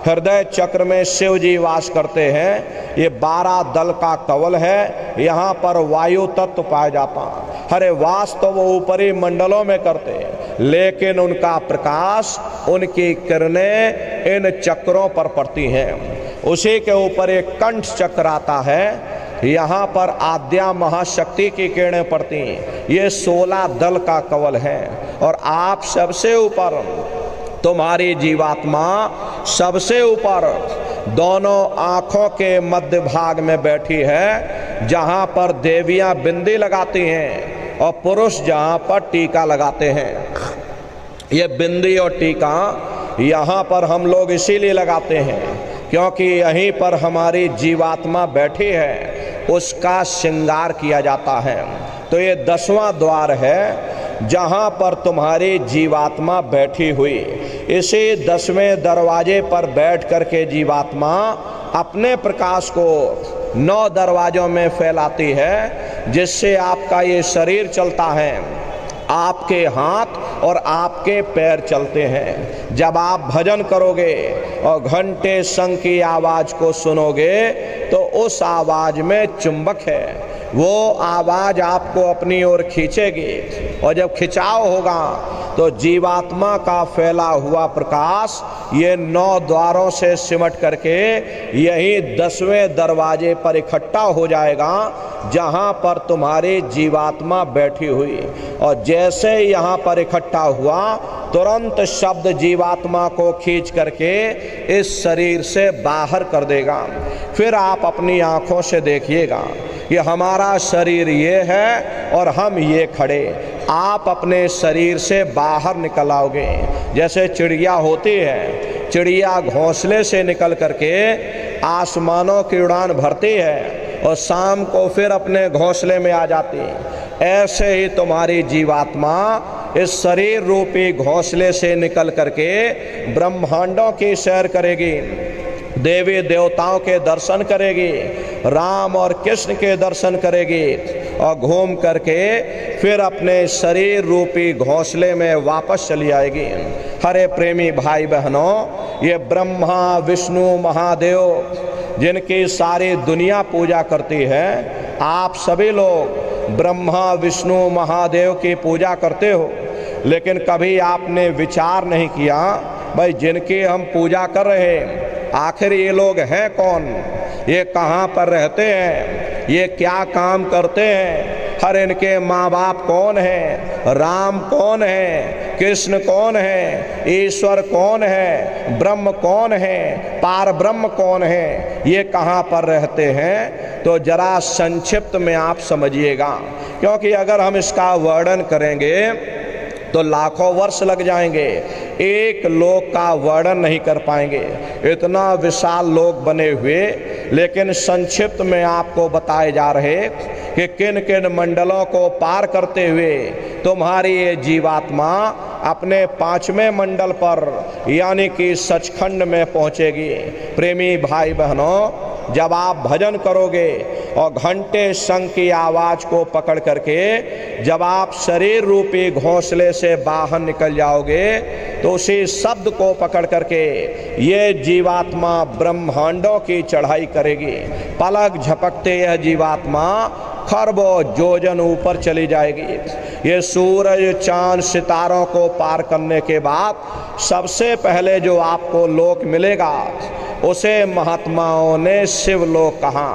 हृदय चक्र में शिव जी वास करते हैं। ये 12 दल का कवल है। यहाँ पर वायु तत्व पाया जाता। हरे वास तो वो ऊपरी मंडलों में करते हैं, लेकिन उनका प्रकाश, उनकी किरणें इन चक्रों पर पड़ती हैं। उसी के ऊपर एक कंठ चक्र आता है। यहाँ पर आद्या महाशक्ति की किरणें पड़ती हैं। ये 16 दल का कवल है। और आप सबसे ऊपर तुम्हारी जीवात्मा सबसे ऊपर दोनों आंखों के मध्य भाग में बैठी है, जहां पर देवियां बिंदी लगाती हैं और पुरुष जहां पर टीका लगाते हैं। ये बिंदी और टीका यहाँ पर हम लोग इसीलिए लगाते हैं क्योंकि यहीं पर हमारी जीवात्मा बैठी है, उसका श्रृंगार किया जाता है। तो ये 10वां द्वार है जहाँ पर तुम्हारी जीवात्मा बैठी हुई। इसी 10वें दरवाजे पर बैठ कर के जीवात्मा अपने प्रकाश को 9 दरवाजों में फैलाती है, जिससे आपका ये शरीर चलता है, आपके हाथ और आपके पैर चलते हैं। जब आप भजन करोगे और घंटे शंख की आवाज़ को सुनोगे तो उस आवाज़ में चुंबक है, वो आवाज़ आपको अपनी ओर खींचेगी और जब खिंचाव होगा तो जीवात्मा का फैला हुआ प्रकाश ये 9 द्वारों से सिमट करके यही 10वें दरवाजे पर इकट्ठा हो जाएगा जहाँ पर तुम्हारी जीवात्मा बैठी हुई। और जैसे यहाँ पर इकट्ठा हुआ तुरंत शब्द जीवात्मा को खींच करके इस शरीर से बाहर कर देगा। फिर आप अपनी आँखों से देखिएगा कि हमारा शरीर ये है और हम ये खड़े। आप अपने शरीर से बाहर निकल आओगे। जैसे चिड़िया होती है, चिड़िया घोंसले से निकल करके आसमानों की उड़ान भरती है और शाम को फिर अपने घोंसले में आ जाती है। ऐसे ही तुम्हारी जीवात्मा इस शरीर रूपी घोंसले से निकल करके ब्रह्मांडों की सैर करेगी, देवी देवताओं के दर्शन करेगी, राम और कृष्ण के दर्शन करेगी और घूम करके फिर अपने शरीर रूपी घोंसले में वापस चली आएगी। हरे प्रेमी भाई बहनों, ये ब्रह्मा विष्णु महादेव जिनकी सारी दुनिया पूजा करती है, आप सभी लोग ब्रह्मा विष्णु महादेव की पूजा करते हो, लेकिन कभी आपने विचार नहीं किया भाई जिनकी हम पूजा कर रहे हैं आखिर ये लोग हैं कौन, ये कहाँ पर रहते हैं, ये क्या काम करते हैं, हर इनके माँ बाप कौन हैं, राम कौन है, कृष्ण कौन है, ईश्वर कौन है, ब्रह्म कौन है, पार ब्रह्म कौन है, ये कहाँ पर रहते हैं। तो जरा संक्षिप्त में आप समझिएगा, क्योंकि अगर हम इसका वर्णन करेंगे तो लाखों वर्ष लग जाएंगे, एक लोक का वर्णन नहीं कर पाएंगे, इतना विशाल लोक बने हुए। लेकिन संक्षिप्त में आपको बताए जा रहे कि किन किन मंडलों को पार करते हुए तुम्हारी ये जीवात्मा अपने 5वें मंडल पर यानी कि सचखंड में पहुँचेगी। प्रेमी भाई बहनों, जब आप भजन करोगे और घंटे शंख की आवाज़ को पकड़ करके जब आप शरीर रूपी घोंसले से बाहर निकल जाओगे तो उसी शब्द को पकड़ करके ये जीवात्मा ब्रह्मांडों की चढ़ाई करेगी। पलक झपकते यह जीवात्मा खरबों योजन ऊपर चली जाएगी। ये सूरज चांद सितारों को पार करने के बाद सबसे पहले जो आपको लोक मिलेगा उसे महात्माओं ने शिवलोक कहा।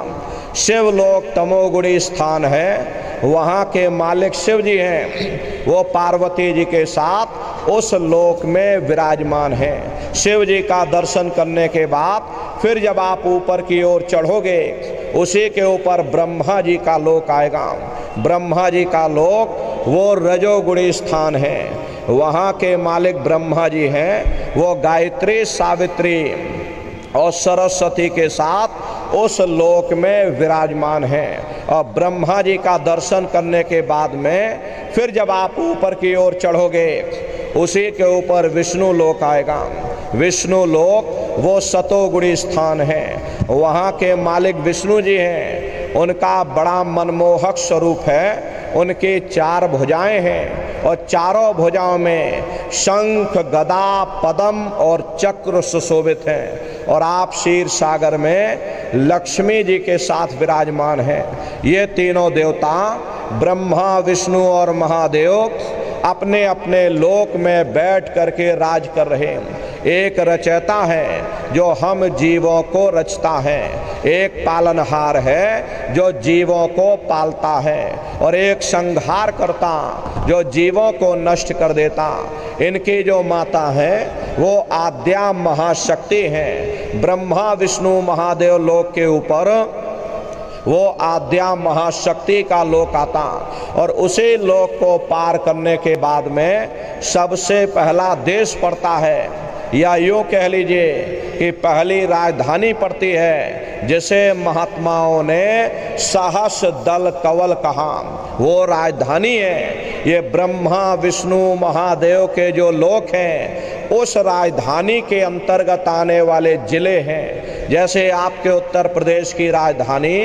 शिवलोक तमोगुणी स्थान है, वहाँ के मालिक शिव जी हैं, वो पार्वती जी के साथ उस लोक में विराजमान हैं। शिव जी का दर्शन करने के बाद फिर जब आप ऊपर की ओर चढ़ोगे उसी के ऊपर ब्रह्मा जी का लोक आएगा। ब्रह्मा जी का लोक वो रजोगुणी स्थान है, वहाँ के मालिक ब्रह्मा जी हैं, वो गायत्री सावित्री और सरस्वती के साथ उस लोक में विराजमान हैं। और ब्रह्मा जी का दर्शन करने के बाद में फिर जब आप ऊपर की ओर चढ़ोगे उसी के ऊपर विष्णु लोक आएगा। विष्णु लोक वो सतोगुणी स्थान है, वहाँ के मालिक विष्णु जी हैं, उनका बड़ा मनमोहक स्वरूप है। उनकी 4 भुजाएं हैं और चारों भुजाओं में शंख गदा पद्म और चक्र सुशोभित हैं। और आप क्षीर सागर में लक्ष्मी जी के साथ विराजमान हैं। ये तीनों देवता ब्रह्मा विष्णु और महादेव अपने अपने लोक में बैठ करके राज कर रहे हैं। एक रचयिता है जो हम जीवों को रचता है, एक पालनहार है जो जीवों को पालता है, और एक संहार करता जो जीवों को नष्ट कर देता। इनकी जो माता है वो आद्या महाशक्ति हैं। ब्रह्मा विष्णु महादेव लोक के ऊपर वो आद्या महाशक्ति का लोक आता और उसी लोक को पार करने के बाद में सबसे पहला देश पड़ता है, या यूँ कह लीजिए कि पहली राजधानी पड़ती है जिसे महात्माओं ने सहस दल कवल कहा। वो राजधानी है ये ब्रह्मा विष्णु महादेव के जो लोक हैं, उस राजधानी के अंतर्गत आने वाले जिले हैं। जैसे आपके उत्तर प्रदेश की राजधानी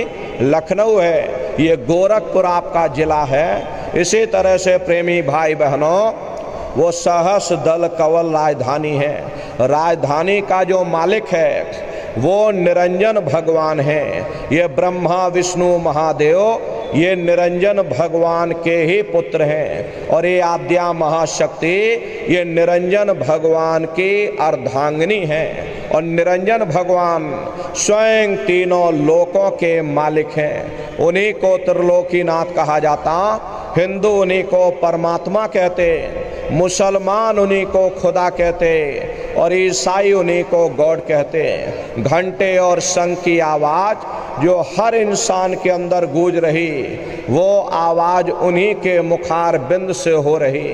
लखनऊ है, ये गोरखपुर आपका जिला है। इसी तरह से प्रेमी भाई बहनों, वो सहस दल कवल राजधानी है। राजधानी का जो मालिक है वो निरंजन भगवान है। ये ब्रह्मा विष्णु महादेव ये निरंजन भगवान के ही पुत्र हैं और ये आद्या महाशक्ति ये निरंजन भगवान की अर्धांगिनी है। और निरंजन भगवान स्वयं तीनों लोकों के मालिक हैं। उन्हीं को त्रिलोकीनाथ कहा जाता, हिंदू उन्हीं को परमात्मा कहते, मुसलमान उन्हीं को खुदा कहते और ईसाई उन्हीं को गॉड कहते। घंटे और शंख की आवाज़ जो हर इंसान के अंदर गूंज रही, वो आवाज़ उन्हीं के मुखार बिंद से हो रही।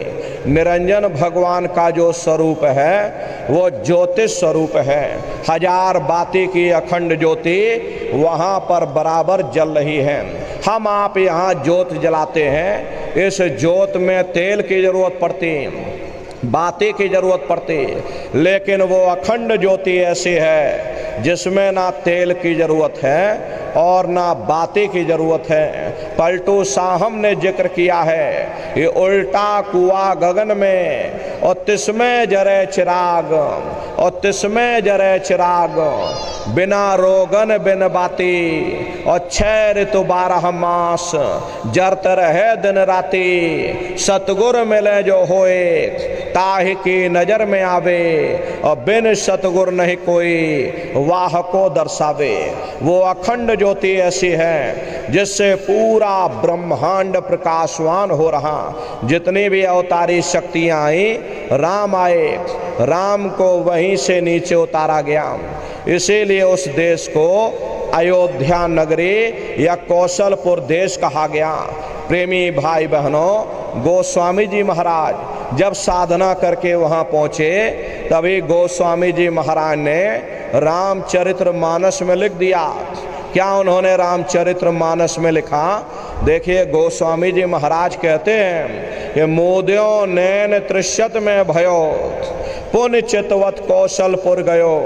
निरंजन भगवान का जो स्वरूप है वो ज्योतिष स्वरूप है। हजार बाती की अखंड ज्योति वहाँ पर बराबर जल रही है। हम आप यहाँ ज्योत जलाते हैं, इस ज्योत में तेल की जरूरत पड़ती, बाती की जरूरत पड़ती, लेकिन वो अखंड ज्योति ऐसी है जिसमें ना तेल की जरूरत है और ना बाती की जरूरत है। पलटू साहब ने जिक्र किया है, ये उल्टा कुआ गगन में और तिसमें जरे चिराग, और तिसमें जरे चिराग, बिना रोगन बिन बाती और 6 ऋतु 12 मास, जरत रहे दिन राती, सतगुर मिले जो होए, ताहि की नजर में आवे, और बिन सतगुर नहीं कोई वाह को दर्शावे। वो अखंड ज्योति ऐसी है जिससे पूरा ब्रह्मांड प्रकाशवान हो रहा। जितनी भी अवतारी शक्तियां आई, राम आए, राम को वहीं से नीचे उतारा गया। इसीलिए उस देश को अयोध्या नगरी या कौशलपुर देश कहा गया। प्रेमी भाई बहनों, गोस्वामी जी महाराज जब साधना करके वहाँ पहुँचे, तभी गोस्वामी जी महाराज ने रामचरित्र मानस में लिख दिया। क्या उन्होंने रामचरित्र मानस में लिखा? देखिए, गोस्वामी जी महाराज कहते हैं कि मोदियों नैन त्रिशत में भयो, पुण्य चितवत कौशलपुर गयो।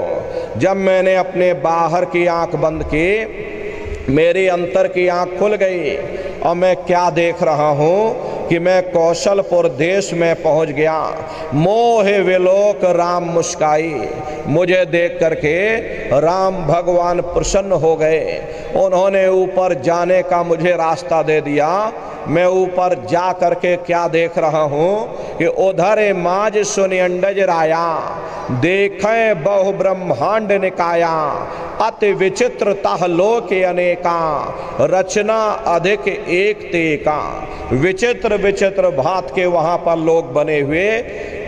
जब मैंने अपने बाहर की आंख बंद की, मेरी अंतर की आंख खुल गई और मैं क्या देख रहा हूँ कि मैं कौशलपुर देश में पहुँच गया। मोह विलोक राम मुस्काई, मुझे देख करके राम भगवान प्रसन्न हो गए। उन्होंने ऊपर जाने का मुझे रास्ता दे दिया। मैं ऊपर जा करके क्या देख रहा हूँ कि उधर माज सुनि अंडज राया, देखें बहु ब्रह्मांड निकाया, अति विचित्र तह लोक अनेका, रचना अधिक एक तेका। विचित्र विचित्र भांत के वहाँ पर लोग बने हुए,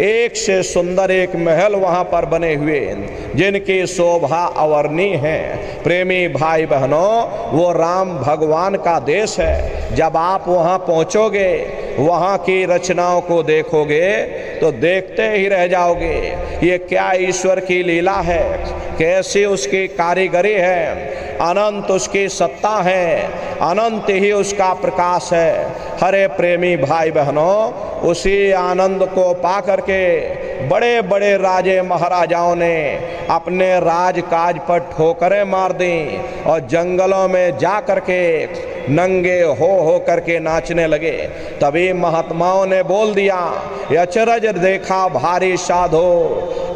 एक से सुंदर एक महल वहाँ पर बने हुए जिनकी शोभा अवर्णीय है। प्रेमी भाई बहनों, वो राम भगवान का देश है। जब आप वहाँ पहुँचोगे, वहाँ की रचनाओं को देखोगे तो देखते ही रह जाओगे। ये क्या ईश्वर की लीला है, कैसी उसकी कारीगरी है, अनंत उसकी सत्ता है, अनंत ही उसका प्रकाश है। हरे प्रेमी भाई बहनों, उसी आनंद को पा करके बड़े बड़े राजे महाराजाओं ने अपने राजकाज पर ठोकरें मार दी और जंगलों में जा करके नंगे हो करके नाचने लगे। तभी महात्माओं ने बोल दिया, अचरज देखा भारी साधो,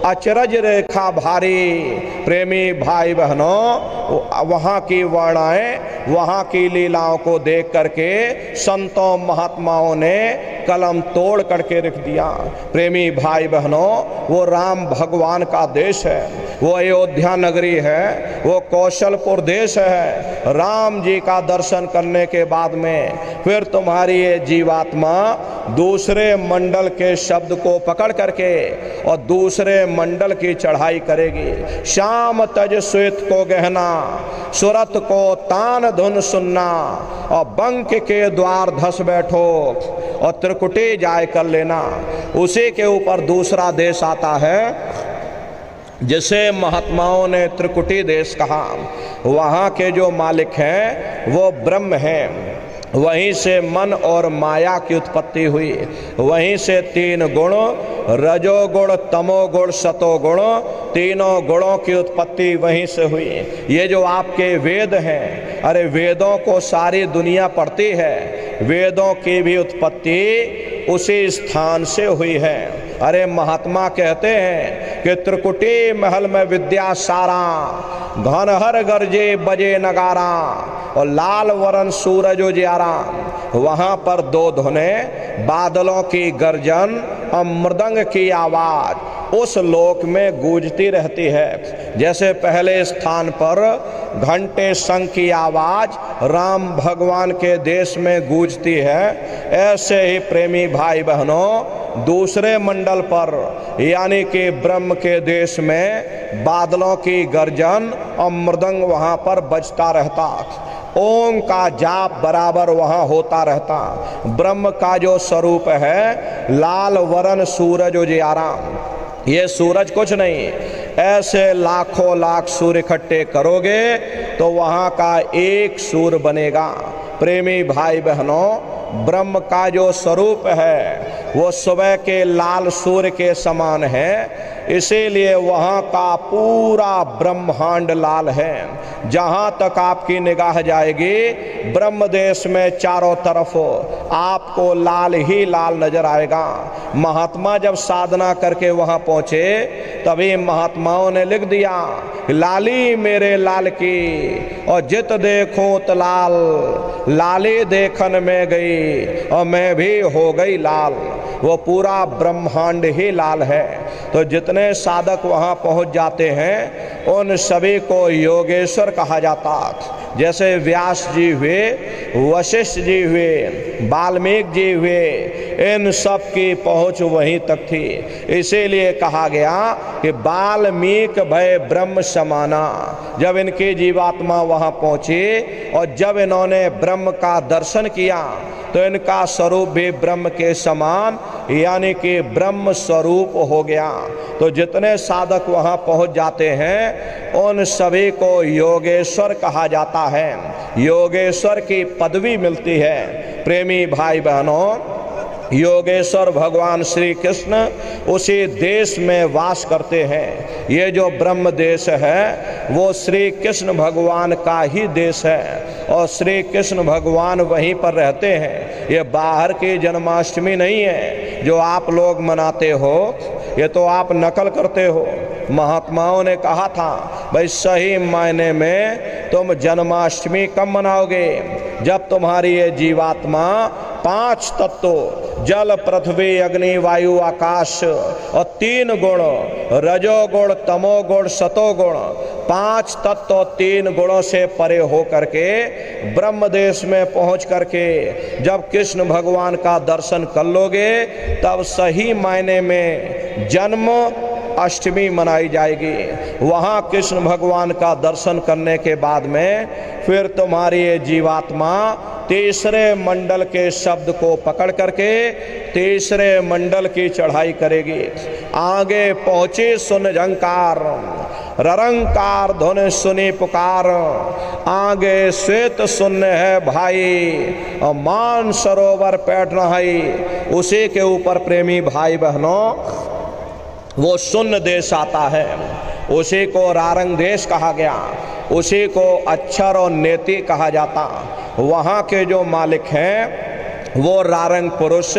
अचरज रेखा भारी। प्रेमी भाई बहनों, वहाँ की वर्णाएं, वहाँ की लीलाओं को देख करके संतों महात्माओं ने कलम तोड़ करके रख दिया। प्रेमी भाई बहनों, वो राम भगवान का देश है, वो अयोध्या नगरी है, वो कौशलपुर देश है। राम जी का दर्शन करने के बाद में फिर तुम्हारी ये जीवात्मा दूसरे मंडल के शब्द को पकड़ करके और दूसरे मंडल की चढ़ाई करेगी। श्याम तज श्वेत को गहना, सुरत को तान धुन सुनना, और बंक के द्वार धस बैठो और त्रिकुटी जाय कर लेना। उसी के ऊपर दूसरा देश आता है जिसे महात्माओं ने त्रिकुटी देश कहा। वहाँ के जो मालिक हैं वो ब्रह्म हैं। वहीं से मन और माया की उत्पत्ति हुई। वहीं से तीन गुण, रजोगुण, तमोगुण, सतोगुण, तीनों गुणों की उत्पत्ति वहीं से हुई। ये जो आपके वेद हैं, अरे वेदों को सारी दुनिया पढ़ती है, वेदों की भी उत्पत्ति उसी स्थान से हुई है। अरे महात्मा कहते हैं कि त्रिकुटी महल में विद्या सारा, घनहर गरजे बजे नगारा, और लाल वरण सूरज उजियारा। वहाँ पर दो धुने, बादलों की गर्जन और मृदंग की आवाज उस लोक में गूंजती रहती है। जैसे पहले स्थान पर घंटे शंख की आवाज राम भगवान के देश में गूंजती है, ऐसे ही प्रेमी भाई बहनों दूसरे मंडल पर यानी कि ब्रह्म के देश में बादलों की गर्जन और मृदंग वहाँ पर बजता रहता। ओम का जाप बराबर वहाँ होता रहता। ब्रह्म का जो स्वरूप है लाल वरण सूरज उजियारा। ये सूरज कुछ नहीं, ऐसे लाखों लाख सूर्य इकट्ठे करोगे तो वहाँ का एक सूर्य बनेगा। प्रेमी भाई बहनों, ब्रह्म का जो स्वरूप है वो सुबह के लाल सूर्य के समान है, इसीलिए वहाँ का पूरा ब्रह्मांड लाल है। जहाँ तक आपकी निगाह जाएगी ब्रह्म देश में चारों तरफ आपको लाल ही लाल नजर आएगा। महात्मा जब साधना करके वहाँ पहुँचे तभी महात्माओं ने लिख दिया, लाली मेरे लाल की और जित देखूं तो लाल, लाली देखन में गई और मैं भी हो गई लाल। वो पूरा ब्रह्मांड ही लाल है। तो जितने साधक वहाँ पहुँच जाते हैं उन सभी को योगेश्वर कहा जाता। जैसे व्यास जी हुए, वशिष्ठ जी हुए, वाल्मीकि जी हुए, इन सब की पहुँच वहीं तक थी। इसीलिए कहा गया कि वाल्मीकि भय ब्रह्म समाना। जब इनकी जीवात्मा वहाँ पहुँची और जब इन्होंने ब्रह्म का दर्शन किया तो इनका स्वरूप भी ब्रह्म के समान यानी कि ब्रह्म स्वरूप हो गया। तो जितने साधक वहाँ पहुँच जाते हैं उन सभी को योगेश्वर कहा जाता है। योगेश्वर की पदवी मिलती है। प्रेमी भाई बहनों, योगेश्वर भगवान श्री कृष्ण उसी देश में वास करते हैं। ये जो ब्रह्म देश है वो श्री कृष्ण भगवान का ही देश है और श्री कृष्ण भगवान वहीं पर रहते हैं। ये बाहर की जन्माष्टमी नहीं है जो आप लोग मनाते हो, ये तो आप नकल करते हो। महात्माओं ने कहा था भाई सही मायने में तुम जन्माष्टमी कब मनाओगे? जब तुम्हारी ये जीवात्मा पांच तत्व जल पृथ्वी अग्नि वायु आकाश और तीन गुण रजोगुण तमोगुण सतोगुण पांच तत्व और तीन गुणों से परे हो करके ब्रह्म देश में पहुंच करके जब कृष्ण भगवान का दर्शन कर लोगे तब सही मायने में जन्म अष्टमी मनाई जाएगी। वहाँ कृष्ण भगवान का दर्शन करने के बाद में फिर तुम्हारी ये जीवात्मा तीसरे मंडल के शब्द को पकड़ करके तीसरे मंडल की चढ़ाई करेगी। आगे पहुँची सुन झंकार, ररंकार धुन सुनी पुकार, आगे श्वेत सुनने है भाई और मान सरोवर पैठ नहाई। उसी के ऊपर प्रेमी भाई बहनों वो शून्य देश आता है, उसी को रारंग देश कहा गया, उसी को अक्षर और नेति कहा जाता। वहाँ के जो मालिक हैं वो रारंग पुरुष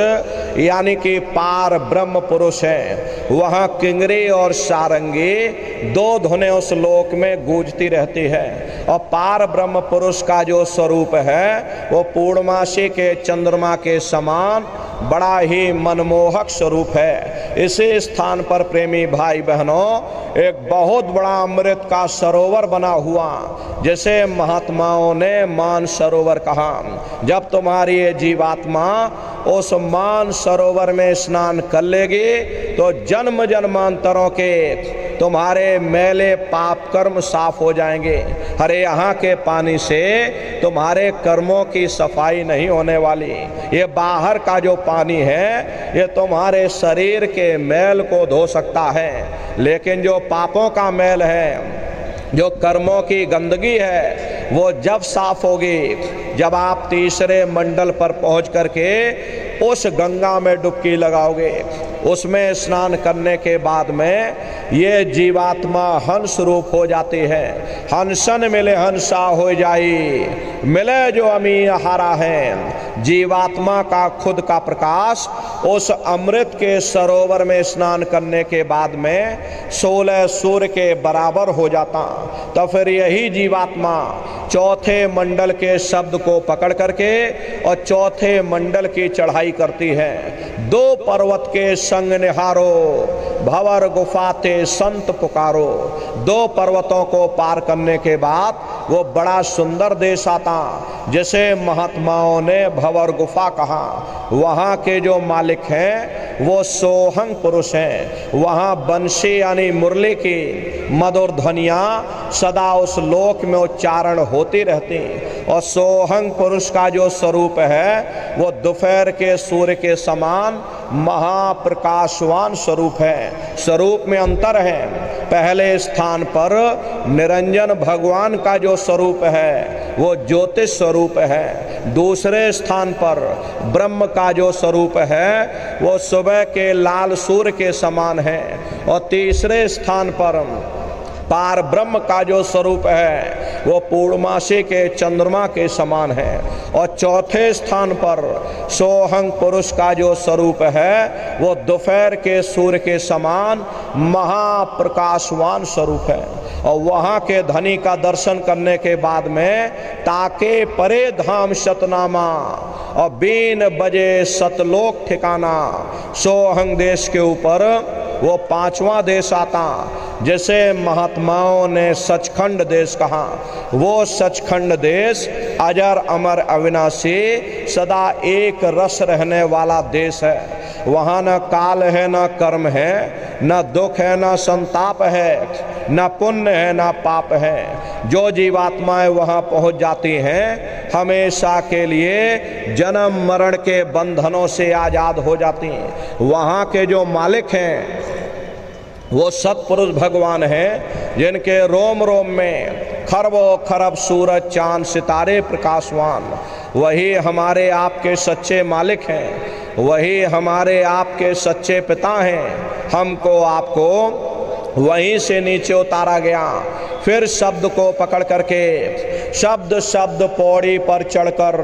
यानी कि पार ब्रह्म पुरुष हैं। वहाँ किंगरी और सारंगी दो धुनें उस लोक में गूंजती रहती है और पार ब्रह्म पुरुष का जो स्वरूप है वो पूर्णमासी के चंद्रमा के समान बड़ा ही मनमोहक स्वरूप है। इसी स्थान पर प्रेमी भाई बहनों एक बहुत बड़ा अमृत का सरोवर बना हुआ, जैसे महात्माओं ने मान सरोवर कहा। जब तुम्हारी ये जीवात्मा उस मान सरोवर में स्नान कर लेगी तो जन्म जन्मांतरों के तुम्हारे मैले पाप कर्म साफ हो जाएंगे। अरे यहाँ के पानी से तुम्हारे कर्मों की सफाई नहीं होने वाली। ये बाहर का जो पानी है ये तुम्हारे शरीर के मैल को धो सकता है, लेकिन जो पापों का मैल है, जो कर्मों की गंदगी है, वो जब साफ होगी जब आप तीसरे मंडल पर पहुंच करके उस गंगा में डुबकी लगाओगे। उसमें स्नान करने के बाद में ये जीवात्मा हंस रूप हो जाती है। हंसन मिले हंसा हो जाई, मिले जो अमी हारा है। जीवात्मा का खुद का प्रकाश उस अमृत के सरोवर में स्नान करने के बाद में 16 सूर्य के बराबर हो जाता। तो फिर यही जीवात्मा चौथे मंडल के शब्द को पकड़ करके और चौथे मंडल की चढ़ाई करती है। 2 पर्वत के संग निहारो, भंवर गुफाते संत पुकारो। 2 पर्वतों को पार करने के बाद वो बड़ा सुंदर देश आता, जैसे महात्माओं ने भंवर गुफा कहा। वहाँ के जो मालिक हैं वो सोहंग पुरुष हैं। वहाँ बंशी यानी मुरली की मधुर ध्वनियाँ सदा उस लोक में उच्चारण होती रहती। और सोहंग पुरुष का जो स्वरूप है वो दोपहर के सूर्य के समान महाप्रकाशवान स्वरूप है। स्वरूप में अंतर है। पहले स्थान पर निरंजन भगवान का जो स्वरूप है वो ज्योतिष स्वरूप है। दूसरे स्थान पर ब्रह्म का जो स्वरूप है वो सुबह के लाल सूर्य के समान है। और तीसरे स्थान पर पार ब्रह्म का जो स्वरूप है वो पूर्णमासी के चंद्रमा के समान है। और चौथे स्थान पर सोहंग पुरुष का जो स्वरूप है वो दोपहर के सूर्य के समान महाप्रकाशवान स्वरूप है। और वहाँ के धनी का दर्शन करने के बाद में ताके परे धाम शतनामा और बीन बजे सतलोक ठिकाना। सोहंग देश के ऊपर वो 5वां देश आता, जैसे महात्माओं ने सचखंड देश कहा। वो सचखंड देश अजर अमर अविनाशी सदा एक रस रहने वाला देश है। वहाँ न काल है, न कर्म है, न दुख है, न संताप है, न पुण्य है, न पाप है। जो जीवात्माएं वहाँ पहुँच जाती हैं हमेशा के लिए जन्म मरण के बंधनों से आज़ाद हो जाती हैं। वहाँ के जो मालिक हैं वो सत्पुरुष भगवान हैं, जिनके रोम रोम में खरबों खरब सूरज चांद सितारे प्रकाशवान। वही हमारे आपके सच्चे मालिक हैं, वही हमारे आपके सच्चे पिता हैं। हमको आपको वहीं से नीचे उतारा गया। फिर शब्द को पकड़ करके शब्द शब्द पौड़ी पर चढ़कर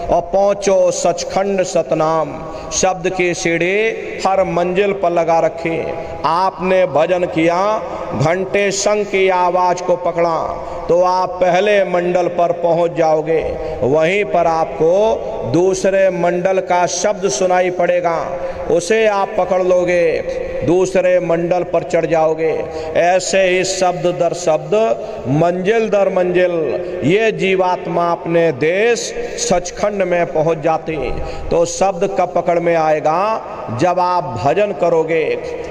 और पहुँचो सचखंड सतनाम। शब्द की सीढ़ी हर मंजिल पर लगा रखी। आपने भजन किया, घंटे शंख की आवाज़ को पकड़ा तो आप पहले मंडल पर पहुंच जाओगे। वहीं पर आपको दूसरे मंडल का शब्द सुनाई पड़ेगा, उसे आप पकड़ लोगे, दूसरे मंडल पर चढ़ जाओगे। ऐसे ही शब्द दर शब्द, मंजिल दर मंजिल ये जीवात्मा अपने देश सचखंड में पहुंच जाती। तो शब्द कब पकड़ में आएगा? जब आप भजन करोगे।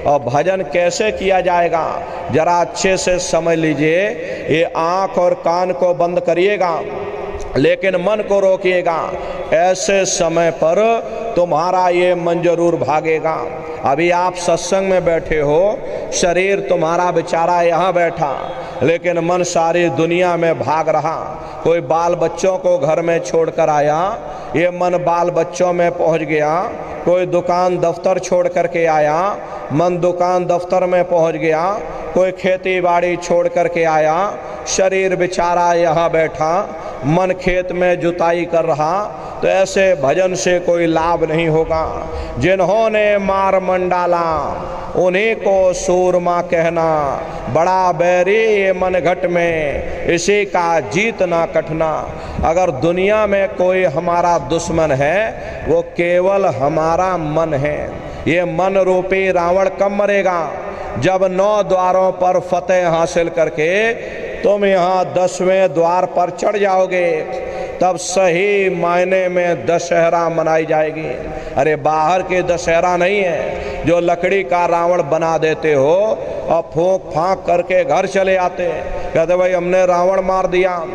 और भजन कैसे किया जाएगा जरा अच्छे से समझ लीजिए। ये आँख और कान को बंद करिएगा लेकिन मन को रोकिएगा। ऐसे समय पर तुम्हारा ये मन जरूर भागेगा। अभी आप सत्संग में बैठे हो, शरीर तुम्हारा बेचारा यहाँ बैठा, लेकिन मन सारी दुनिया में भाग रहा। कोई बाल बच्चों को घर में छोड़कर आया, ये मन बाल बच्चों में पहुँच गया। कोई दुकान दफ्तर छोड़ करके आया, मन दुकान दफ्तर में पहुँच गया। कोई खेती बाड़ी छोड़ करके आया, शरीर बेचारा यहाँ बैठा, मन खेत में जुताई कर रहा। तो ऐसे भजन से कोई लाभ नहीं होगा। जिन्होंने मार मंडाला उन्हीं को सूरमा कहना, बड़ा बैरी ये मन घट में इसी का जीतना कठना। अगर दुनिया में कोई हमारा दुश्मन है वो केवल हमारा मन है। ये मन रूपी रावण कब मरेगा? जब 9 द्वारों पर फतेह हासिल करके तुम यहाँ 10वें द्वार पर चढ़ जाओगे, तब सही मायने में दशहरा मनाई जाएगी। अरे बाहर के दशहरा नहीं है जो लकड़ी का रावण बना देते हो और फूंक फांक करके घर चले आते, कहते भाई हमने रावण मार दिया।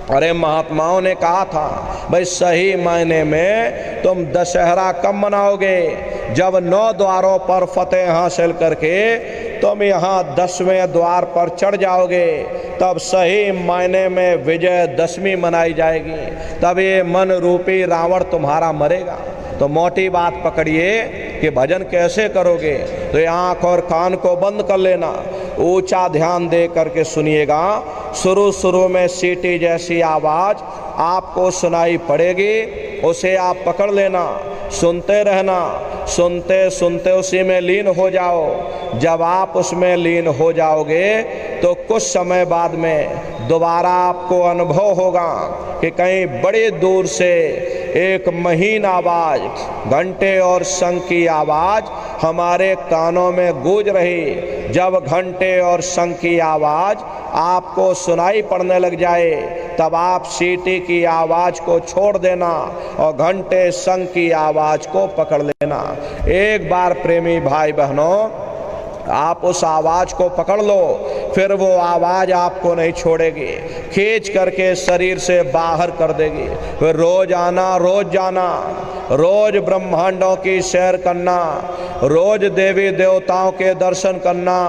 अरे महात्माओं ने कहा था भाई सही मायने में तुम दशहरा कब मनाओगे? जब 9 द्वारों पर फतेह हासिल करके तुम यहाँ 10वें द्वार पर चढ़ जाओगे, तब सही मायने में विजयदशमी मनाई जाएगी, तब ये मन रूपी रावण तुम्हारा मरेगा। तो मोटी बात पकड़िए कि भजन कैसे करोगे, तो ये आँख और कान को बंद कर लेना, ऊंचा ध्यान दे करके सुनिएगा। शुरू में सीटी जैसी आवाज़ आपको सुनाई पड़ेगी, उसे आप पकड़ लेना, सुनते रहना, सुनते सुनते उसी में लीन हो जाओ। जब आप उसमें लीन हो जाओगे तो कुछ समय बाद में दोबारा आपको अनुभव होगा कि कहीं बड़ी दूर से एक महीन आवाज़, घंटे और शंख की आवाज़ हमारे कानों में गूंज रही। जब घंटे और शंख की आवाज़ आपको सुनाई पड़ने लग जाए, तब आप सीटी की आवाज़ को छोड़ देना और घंटे शंख की आवाज़ को पकड़ लेना। एक बार प्रेमी भाई बहनों आप उस आवाज़ को पकड़ लो, फिर वो आवाज़ आपको नहीं छोड़ेगी, खींच करके शरीर से बाहर कर देगी। फिर रोज आना, रोज जाना, रोज ब्रह्मांडों की सैर करना, रोज देवी देवताओं के दर्शन करना,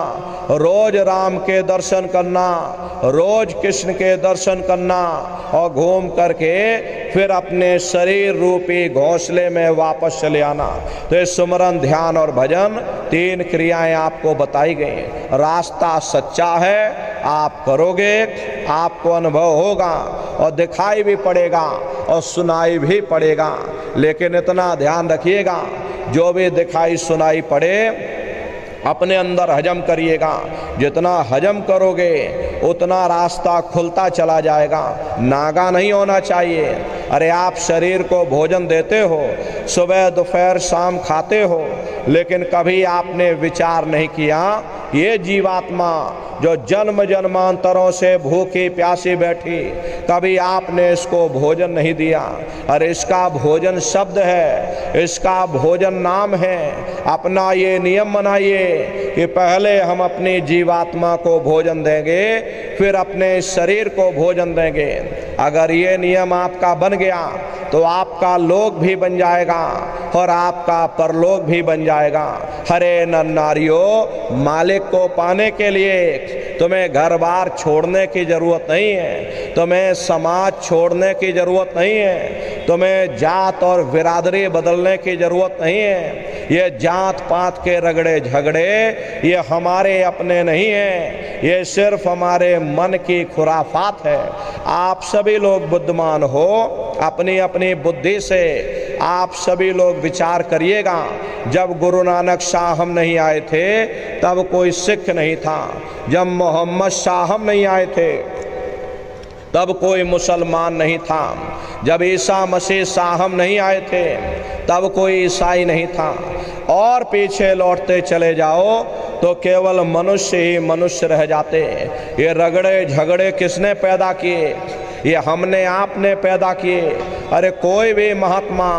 रोज राम के दर्शन करना, रोज कृष्ण के दर्शन करना और घूम करके फिर अपने शरीर रूपी घोंसले में वापस चले आना। तो ये सुमरन, ध्यान और भजन 3 क्रियाएं आपको बताई गई। रास्ता सच्चा है, आप करोगे, आपको अनुभव होगा और दिखाई भी पड़ेगा और सुनाई भी पड़ेगा। लेकिन इतना ध्यान रखिएगा, जो भी दिखाई सुनाई पड़े अपने अंदर हजम करिएगा। जितना हजम करोगे उतना रास्ता खुलता चला जाएगा, नागा नहीं होना चाहिए। अरे आप शरीर को भोजन देते हो, सुबह दोपहर शाम खाते हो, लेकिन कभी आपने विचार नहीं किया ये जीवात्मा जो जन्म जन्मांतरों से भूखी प्यासी बैठी, कभी आपने इसको भोजन नहीं दिया। अरे इसका भोजन शब्द है, इसका भोजन नाम है। अपना ये नियम बनाइए कि पहले हम अपनी जीवात्मा को भोजन देंगे, फिर अपने शरीर को भोजन देंगे। अगर ये नियम आपका बन गया तो आपका लोक भी बन जाएगा और आपका परलोक भी बन जाएगा। हरे नर नारियों, मालिक को पाने के लिए तुम्हें घर बार छोड़ने की जरूरत नहीं है, तुम्हें समाज छोड़ने की जरूरत नहीं है, तुम्हें जात और बिरादरी बदलने की जरूरत नहीं है। ये जात पात के रगड़े झगड़े ये हमारे अपने नहीं हैं, ये सिर्फ हमारे मन की खुराफात है। आप सभी लोग बुद्धिमान हो, अपनी अपनी बुद्धि से आप सभी लोग विचार करिएगा। जब गुरु नानक साहब नहीं आए थे तब कोई सिख नहीं था, जब मोहम्मद साहब नहीं आए थे तब कोई मुसलमान नहीं था, जब ईसा मसीह साहब नहीं आए थे तब कोई ईसाई नहीं था। और पीछे लौटते चले जाओ तो केवल मनुष्य ही मनुष्य रह जाते। ये रगड़े झगड़े किसने पैदा किए? ये हमने आपने पैदा किए। अरे कोई भी महात्मा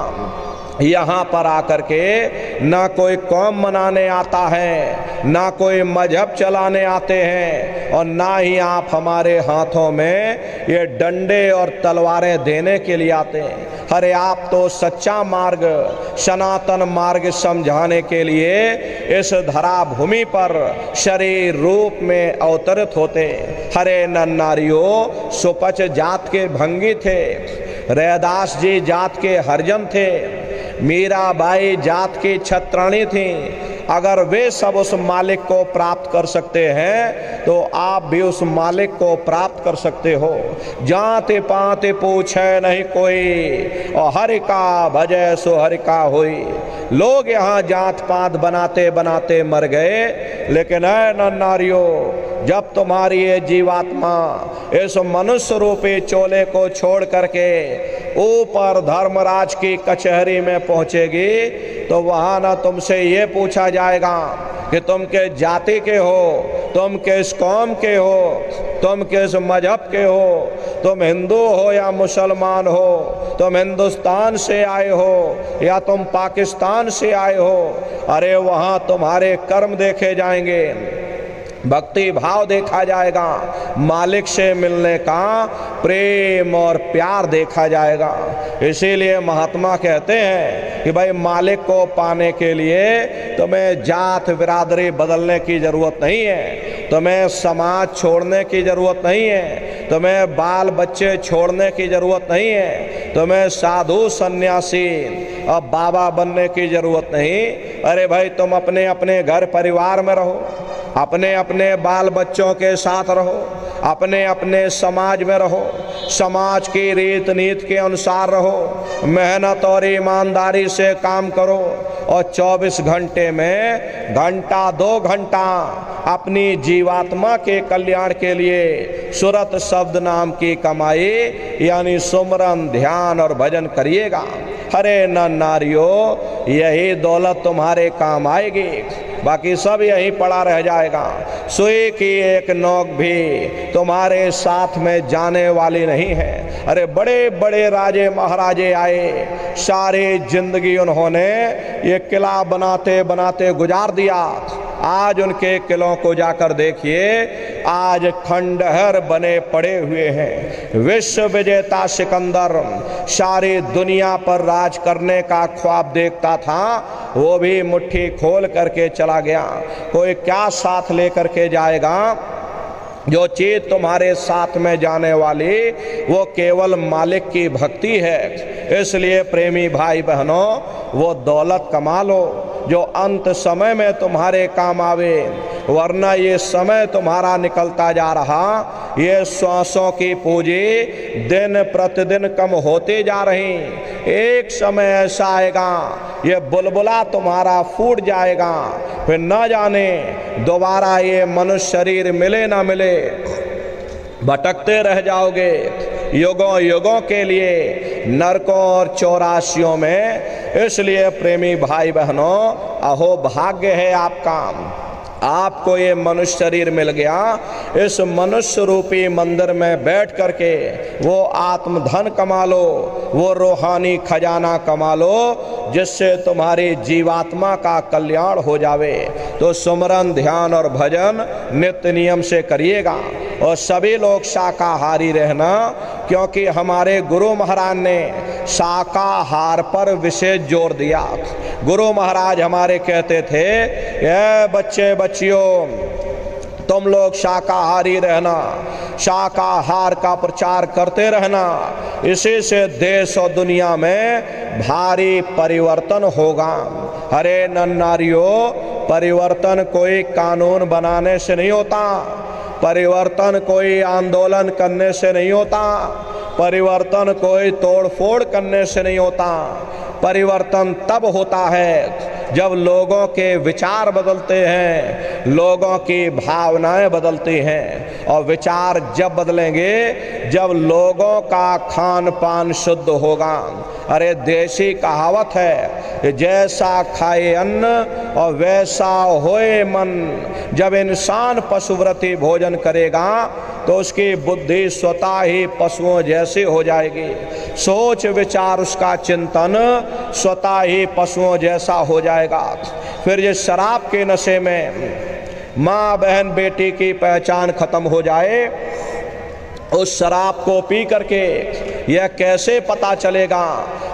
यहाँ पर आकर के ना कोई कौम मनाने आता है, ना कोई मजहब चलाने आते हैं, और ना ही आप हमारे हाथों में ये डंडे और तलवारें देने के लिए आते हैं। अरे आप तो सच्चा मार्ग, सनातन मार्ग समझाने के लिए इस धरा भूमि पर शरीर रूप में अवतरित होते। हरे नर नारियों, सुपच जात के भंगी थे, रैदास जी जात के हरिजन थे, मीराबाई जात की छत्राणी थी। अगर वे सब उस मालिक को प्राप्त कर सकते हैं तो आप भी उस मालिक को प्राप्त कर सकते हो। जाते पाते पूछे नहीं कोई, और हरि का भजय सो हरि का होई। लोग यहाँ जात पात बनाते बनाते मर गए, लेकिन ऐ नर नारियों, जब तुम्हारी ये जीवात्मा इस मनुष्य रूपी चोले को छोड़ करके ऊपर धर्मराज की कचहरी में पहुंचेगी तो वहां ना तुमसे ये पूछा जाएगा कि तुम किस जाति के हो, तुम किस कौम के हो, तुम किस मजहब के हो, तुम हिंदू हो या मुसलमान हो, तुम हिंदुस्तान से आए हो या तुम पाकिस्तान से आए हो। अरे वहाँ तुम्हारे कर्म देखे जाएंगे, भक्ति भाव देखा जाएगा, मालिक से मिलने का प्रेम और प्यार देखा जाएगा। इसीलिए महात्मा कहते हैं कि भाई मालिक को पाने के लिए तुम्हें जात बिरादरी बदलने की ज़रूरत नहीं है, तुम्हें समाज छोड़ने की ज़रूरत नहीं है, तुम्हें बाल बच्चे छोड़ने की ज़रूरत नहीं है, तुम्हें साधु सन्यासी और बाबा बनने की ज़रूरत नहीं। अरे भाई तुम अपने अपने घर परिवार में रहो, अपने अपने बाल बच्चों के साथ रहो, अपने अपने समाज में रहो, समाज की रीत नीति के अनुसार रहो, मेहनत और ईमानदारी से काम करो और 24 घंटे में घंटा 2 घंटा अपनी जीवात्मा के कल्याण के लिए सुरत शब्द नाम की कमाई यानी सुमरन ध्यान और भजन करिएगा। हरे नर नारियों यही दौलत तुम्हारे काम आएगी, बाकी सब यहीं पड़ा रह जाएगा। सुई की एक नोक भी तुम्हारे साथ में जाने वाली नहीं है। अरे बड़े बड़े राजे महाराजे आए, सारी जिंदगी उन्होंने ये किला बनाते बनाते गुजार दिया। आज उनके किलों को जाकर देखिए, आज खंडहर बने पड़े हुए हैं। विश्व विजेता सिकंदर सारी दुनिया पर राज करने का ख्वाब देखता था, वो भी मुट्ठी खोल करके चला गया। कोई क्या साथ लेकर के जाएगा? जो चीज तुम्हारे साथ में जाने वाली वो केवल मालिक की भक्ति है। इसलिए प्रेमी भाई बहनों, वो दौलत कमा लो जो अंत समय में तुम्हारे काम आवे, वरना ये समय तुम्हारा निकलता जा रहा, ये श्वासों की पूंजी दिन प्रतिदिन कम होते जा रही। एक समय ऐसा आएगा ये बुलबुला तुम्हारा फूट जाएगा, फिर न जाने दोबारा ये मनुष्य शरीर मिले ना मिले, भटकते रह जाओगे युगों युगों के लिए नरकों और चौरासियों में। इसलिए प्रेमी भाई बहनों, अहो भाग्य है आपका, आपको ये मनुष्य शरीर मिल गया। इस मनुष्य रूपी मंदिर में बैठ करके वो आत्मधन कमा लो, वो रूहानी खजाना कमा लो, जिससे तुम्हारी जीवात्मा का कल्याण हो जावे। तो सुमरन ध्यान और भजन नित्य नियम से करिएगा और सभी लोग शाकाहारी रहना, क्योंकि हमारे गुरु महाराज ने शाकाहार पर विशेष जोर दिया। गुरु महाराज हमारे कहते थे, ये बच्चे बच्चियों तुम लोग शाकाहारी रहना, शाकाहार का प्रचार करते रहना, इसी से देश और दुनिया में भारी परिवर्तन होगा। हरे नर नारियों, परिवर्तन कोई कानून बनाने से नहीं होता, परिवर्तन कोई आंदोलन करने से नहीं होता, परिवर्तन कोई तोड़फोड़ करने से नहीं होता। परिवर्तन तब होता है जब लोगों के विचार बदलते हैं, लोगों की भावनाएं बदलती हैं, और विचार जब बदलेंगे जब लोगों का खान पान शुद्ध होगा। अरे देसी कहावत है, जैसा खाए अन्न और वैसा होए मन। जब इंसान पशुव्रती भोजन करेगा तो उसकी बुद्धि स्वतः ही पशुओं जैसी हो जाएगी, सोच विचार उसका चिंतन स्वतः ही पशुओं जैसा हो जाएगा। फिर ये शराब के नशे में माँ बहन बेटी की पहचान खत्म हो जाए, उस शराब को पी करके यह कैसे पता चलेगा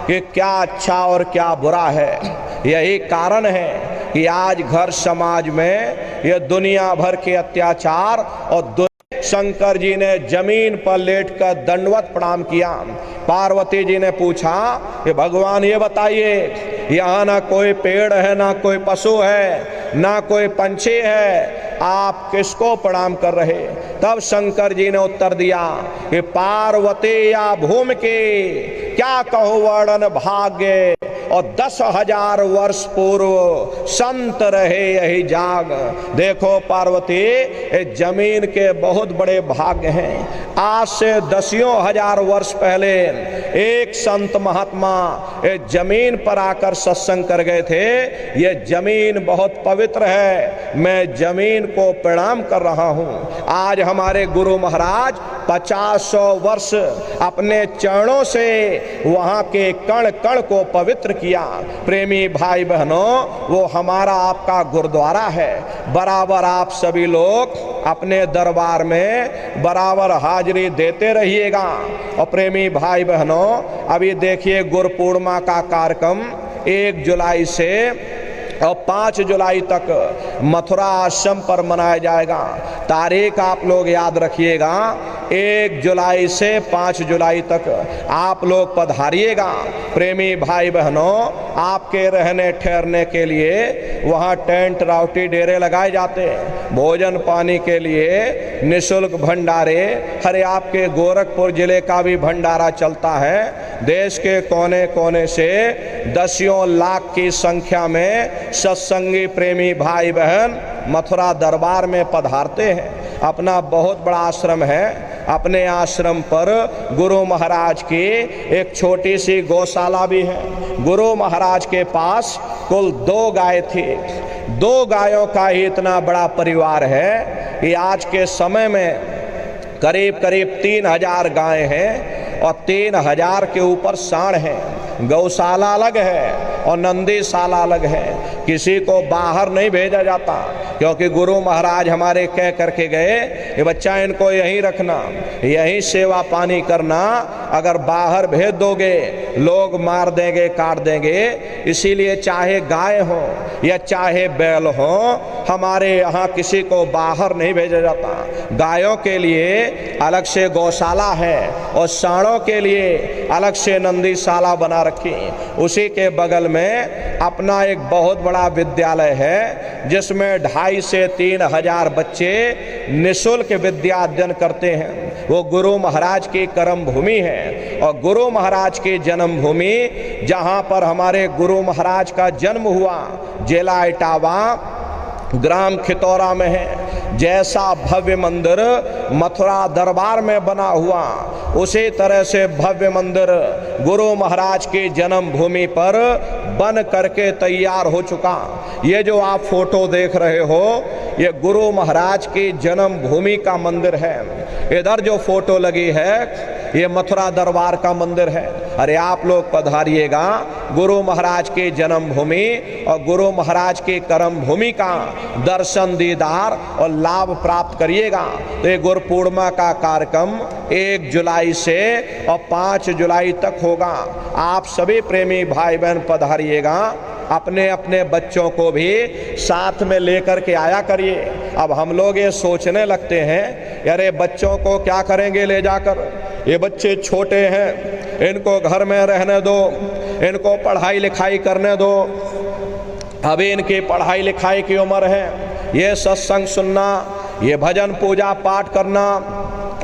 कि क्या अच्छा और क्या बुरा है। यही कारण है कि आज घर समाज में यह दुनिया भर के अत्याचार और शंकर जी ने जमीन पर लेटकर दंडवत प्रणाम किया। पार्वती जी ने पूछा कि भगवान ये बताइए, यहाँ ना कोई पेड़ है, ना कोई पशु है, ना कोई पंछी है, आप किसको प्रणाम कर रहे? तब शंकर जी ने उत्तर दिया कि पार्वती या भूमि की क्या कहो वर्णन भाग्य, और 10,000 वर्ष पूर्व संत रहे यही जाग। देखो पार्वती, जमीन के बहुत बड़े भाग्य हैं। आज से 10,000 वर्ष पहले एक संत महात्मा जमीन पर आकर सत्संग कर गए थे। ये जमीन बहुत पवित्र है, मैं जमीन को प्रणाम कर रहा हूँ। आज हमारे गुरु महाराज 50-100 वर्ष अपने चरणों से वहाँ के कण कण को पवित्र किया। प्रेमी भाई बहनों, वो हमारा आपका गुरुद्वारा है। बराबर आप सभी लोग अपने दरबार में बराबर हाजिरी देते रहिएगा। और प्रेमी भाई बहनों, अभी देखिए गुरु पूर्णिमा का कार्यक्रम 1 जुलाई से और 5 जुलाई तक मथुरा आश्रम पर मनाया जाएगा। तारीख आप लोग याद रखिएगा, 1 जुलाई से 5 जुलाई तक आप लोग पधारिएगा। प्रेमी भाई बहनों, आपके रहने ठहरने के लिए वहाँ टेंट राउटी डेरे लगाए जाते हैं। भोजन पानी के लिए निःशुल्क भंडारे, अरे आपके गोरखपुर जिले का भी भंडारा चलता है। देश के कोने कोने से 10 लाख की संख्या में सत्संगी प्रेमी भाई बहन मथुरा दरबार में पधारते हैं। अपना बहुत बड़ा आश्रम है। अपने आश्रम पर गुरु महाराज की एक छोटी सी गौशाला भी है। गुरु महाराज के पास कुल 2 गाय थी। 2 गायों का ही इतना बड़ा परिवार है कि आज के समय में करीब करीब 3,000 गाय हैं और 3,000 के ऊपर सांड हैं। गौशाला अलग है और नंदीशाला अलग है। किसी को बाहर नहीं भेजा जाता, क्योंकि गुरु महाराज हमारे कह करके गए कि बच्चा इनको यहीं रखना, यहीं सेवा पानी करना। अगर बाहर भेज दोगे लोग मार देंगे, काट देंगे। इसीलिए चाहे गाय हो या चाहे बैल हो, हमारे यहाँ किसी को बाहर नहीं भेजा जाता। गायों के लिए अलग से गौशाला है और सांडों के लिए अलग से नंदीशाला बना रखी। उसी के बगल में अपना एक बहुत बड़ा विद्यालय है, जिसमें 2,500 से 3,000 बच्चे निःशुल्क विद्या अध्ययन करते हैं। वो गुरु महाराज की कर्म भूमि है और गुरु महाराज की जन्म भूमि, जहाँ पर हमारे गुरु महाराज का जन्म हुआ, जिला इटावा ग्राम खितौरा में है। जैसा भव्य मंदिर मथुरा दरबार में बना हुआ, उसी तरह से भव्य मंदिर गुरु महाराज की जन्म भूमि पर बन करके तैयार हो चुका। ये जो आप फोटो देख रहे हो, ये गुरु महाराज की जन्म भूमि का मंदिर है। इधर जो फोटो लगी है, ये मथुरा दरबार का मंदिर है। अरे आप लोग पधारिएगा, गुरु महाराज की जन्म भूमि और गुरु महाराज की कर्म भूमि का दर्शन दीदार और लाभ प्राप्त करिएगा। तो ये गुरु पूर्णिमा का कार्यक्रम 1 जुलाई से और 5 जुलाई तक होगा। आप सभी प्रेमी भाई बहन पधारिएगा। अपने अपने बच्चों को भी साथ में लेकर के आया करिए। अब हम लोग ये सोचने लगते हैं, अरे बच्चों को क्या करेंगे ले जाकर, ये बच्चे छोटे हैं, इनको घर में रहने दो, इनको पढ़ाई लिखाई करने दो, अभी इनकी पढ़ाई लिखाई की उम्र है। ये सत्संग सुनना, ये भजन पूजा पाठ करना,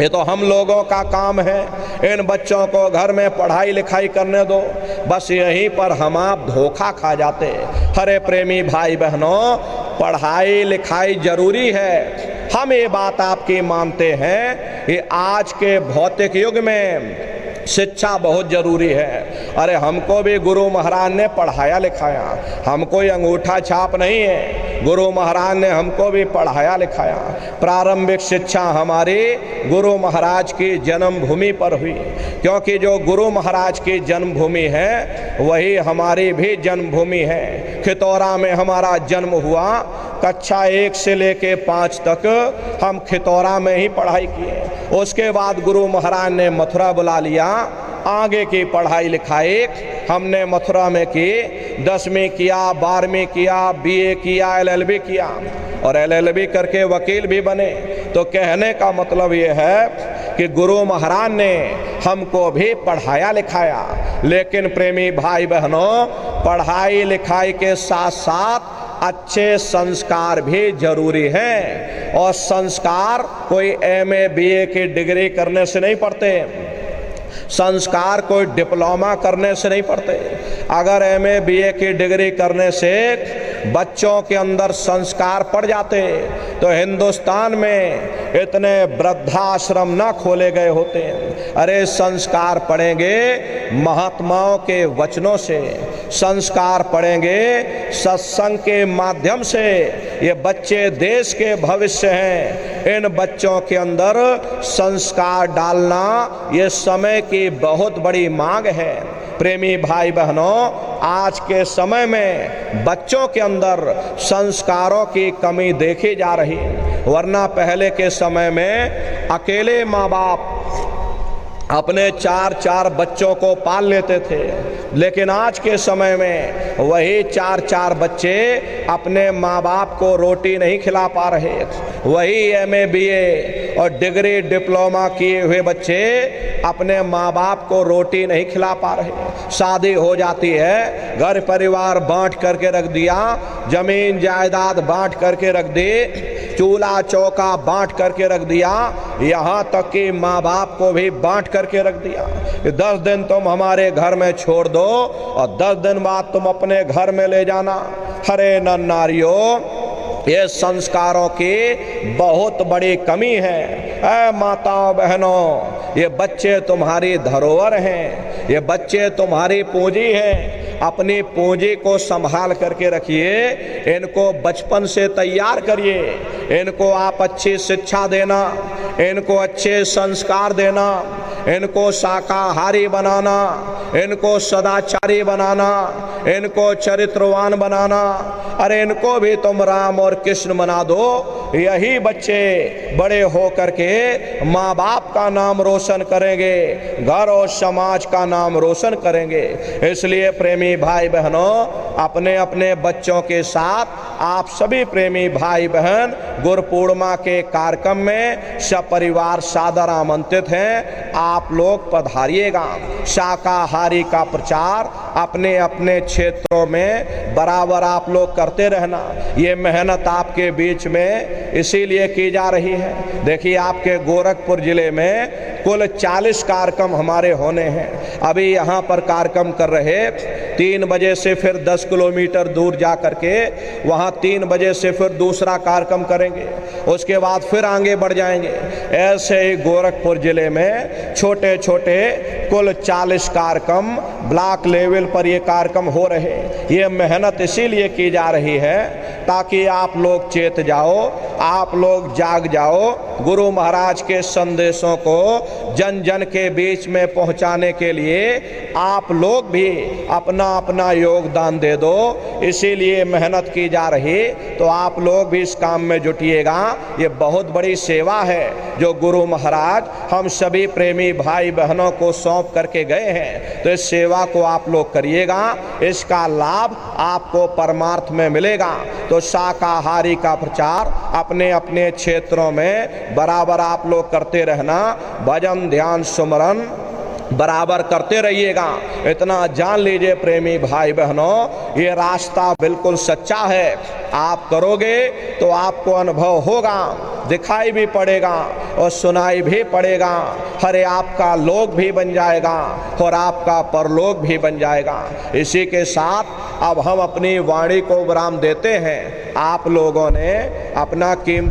ये तो हम लोगों का काम है। इन बच्चों को घर में पढ़ाई लिखाई करने दो। बस यहीं पर हम आप धोखा खा जाते। हरे प्रेमी भाई बहनों, पढ़ाई लिखाई जरूरी है। हम ये बात आपकी मानते हैं कि आज के भौतिक युग में शिक्षा बहुत जरूरी है। अरे हमको भी गुरु महाराज ने पढ़ाया लिखाया, हम कोई अंगूठा छाप नहीं है। गुरु महाराज ने हमको भी पढ़ाया लिखाया। प्रारंभिक शिक्षा हमारी गुरु महाराज की जन्मभूमि पर हुई, क्योंकि जो गुरु महाराज की जन्मभूमि है वही हमारी भी जन्मभूमि है। खितौरा में हमारा जन्म हुआ। कक्षा 1 से लेके 5 तक हम खितौरा में ही पढ़ाई किए। उसके बाद गुरु महाराज ने मथुरा बुला लिया। आगे की पढ़ाई लिखाई हमने मथुरा में की। 10वीं किया, 12वीं किया, BA किया, LLB किया और LLB करके वकील भी बने। तो कहने का मतलब ये है कि गुरु महाराज ने हमको भी पढ़ाया लिखाया। लेकिन प्रेमी भाई बहनों, पढ़ाई लिखाई के साथ साथ अच्छे संस्कार भी जरूरी हैं। और संस्कार कोई MA BA की डिग्री करने से नहीं पढ़ते, संस्कार कोई डिप्लोमा करने से नहीं पढ़ते। अगर MA BA की डिग्री करने से बच्चों के अंदर संस्कार पड़ जाते तो हिंदुस्तान में इतने वृद्धाश्रम ना खोले गए होते। अरे संस्कार पड़ेंगे महात्माओं के वचनों से, संस्कार पड़ेंगे सत्संग के माध्यम से। ये बच्चे देश के भविष्य हैं, इन बच्चों के अंदर संस्कार डालना ये समय की बहुत बड़ी मांग है। प्रेमी भाई बहनों, आज के समय में बच्चों के अंदर संस्कारों की कमी देखी जा रही है। वरना पहले के समय में अकेले माँ बाप अपने 4-4 बच्चों को पाल लेते थे, लेकिन आज के समय में वही 4-4 बच्चे अपने माँ बाप को रोटी नहीं खिला पा रहे। वही MA BA और डिग्री डिप्लोमा किए हुए बच्चे अपने माँ बाप को रोटी नहीं खिला पा रहे। शादी हो जाती है, घर परिवार बांट करके रख दिया, जमीन जायदाद बांट करके रख दी, चूल्हा चौका बांट करके रख दिया, यहाँ तक कि माँ बाप को भी बांट करके रख दिया। 10 दिन तुम हमारे घर में छोड़ दो और 10 दिन बाद तुम अपने घर में ले जाना। हरे नर नारियों, ये संस्कारों की बहुत बड़ी कमी है। ऐ माताओं बहनों, ये बच्चे तुम्हारी धरोहर हैं, ये बच्चे तुम्हारी पूंजी हैं। अपनी पूंजी को संभाल करके रखिए, इनको बचपन से तैयार करिए, इनको आप अच्छी शिक्षा देना, इनको अच्छे संस्कार देना, इनको शाकाहारी बनाना, इनको सदाचारी बनाना, इनको चरित्रवान बनाना। अरे इनको भी तुम राम और कृष्ण बना दो, यही बच्चे बड़े हो करके माँ बाप का नाम रोशन करेंगे, घर और समाज का नाम रोशन करेंगे। इसलिए प्रेमी भाई बहनों, अपने अपने बच्चों के साथ आप सभी प्रेमी भाई बहन गुरु पूर्णिमा के कार्यक्रम में सपरिवार सादर आमंत्रित हैं। आप लोग पधारिएगा। शाकाहारी का प्रचार अपने अपने क्षेत्रों में बराबर आप लोग करते रहना। ये मेहनत आपके बीच में इसीलिए की जा रही है। देखिए, आपके गोरखपुर जिले में कुल 40 कार्यक्रम हमारे होने हैं। अभी यहाँ पर कार्यक्रम कर रहे, 3 बजे से फिर 10 किलोमीटर दूर जा करके वहाँ 3 बजे से फिर दूसरा कार्यक्रम करेंगे, उसके बाद फिर आगे बढ़ जाएंगे। ऐसे ही गोरखपुर जिले में छोटे छोटे कुल 40 कार्यक्रम ब्लॉक लेवल पर ये कार्यक्रम हो रहे। ये मेहनत इसीलिए की जा रही है ताकि आप लोग चेत जाओ, आप लोग जाग जाओ, गुरु महाराज के संदेशों को जन जन के बीच में पहुंचाने के लिए आप लोग भी अपना अपना योगदान दे दो। इसीलिए मेहनत की जा रही, तो आप लोग भी इस काम में जुटिएगा। ये बहुत बड़ी सेवा है जो गुरु महाराज हम सभी प्रेमी भाई बहनों को सौंप करके गए हैं, तो इस सेवा को आप लोग करिएगा, इसका लाभ आपको परमार्थ में मिलेगा। तो शाकाहारी का प्रचार अपने अपने क्षेत्रों में बराबर आप लोग करते रहना, भजन ध्यान सुमरन बराबर करते रहिएगा। इतना जान लीजिए प्रेमी भाई बहनों, ये रास्ता बिल्कुल सच्चा है। आप करोगे तो आपको अनुभव होगा, दिखाई भी पड़ेगा और सुनाई भी पड़ेगा। हरे आपका लोक भी बन जाएगा और आपका परलोक भी बन जाएगा। इसी के साथ अब हम अपनी वाणी को विराम देते हैं। आप लोगों ने अपना कीमती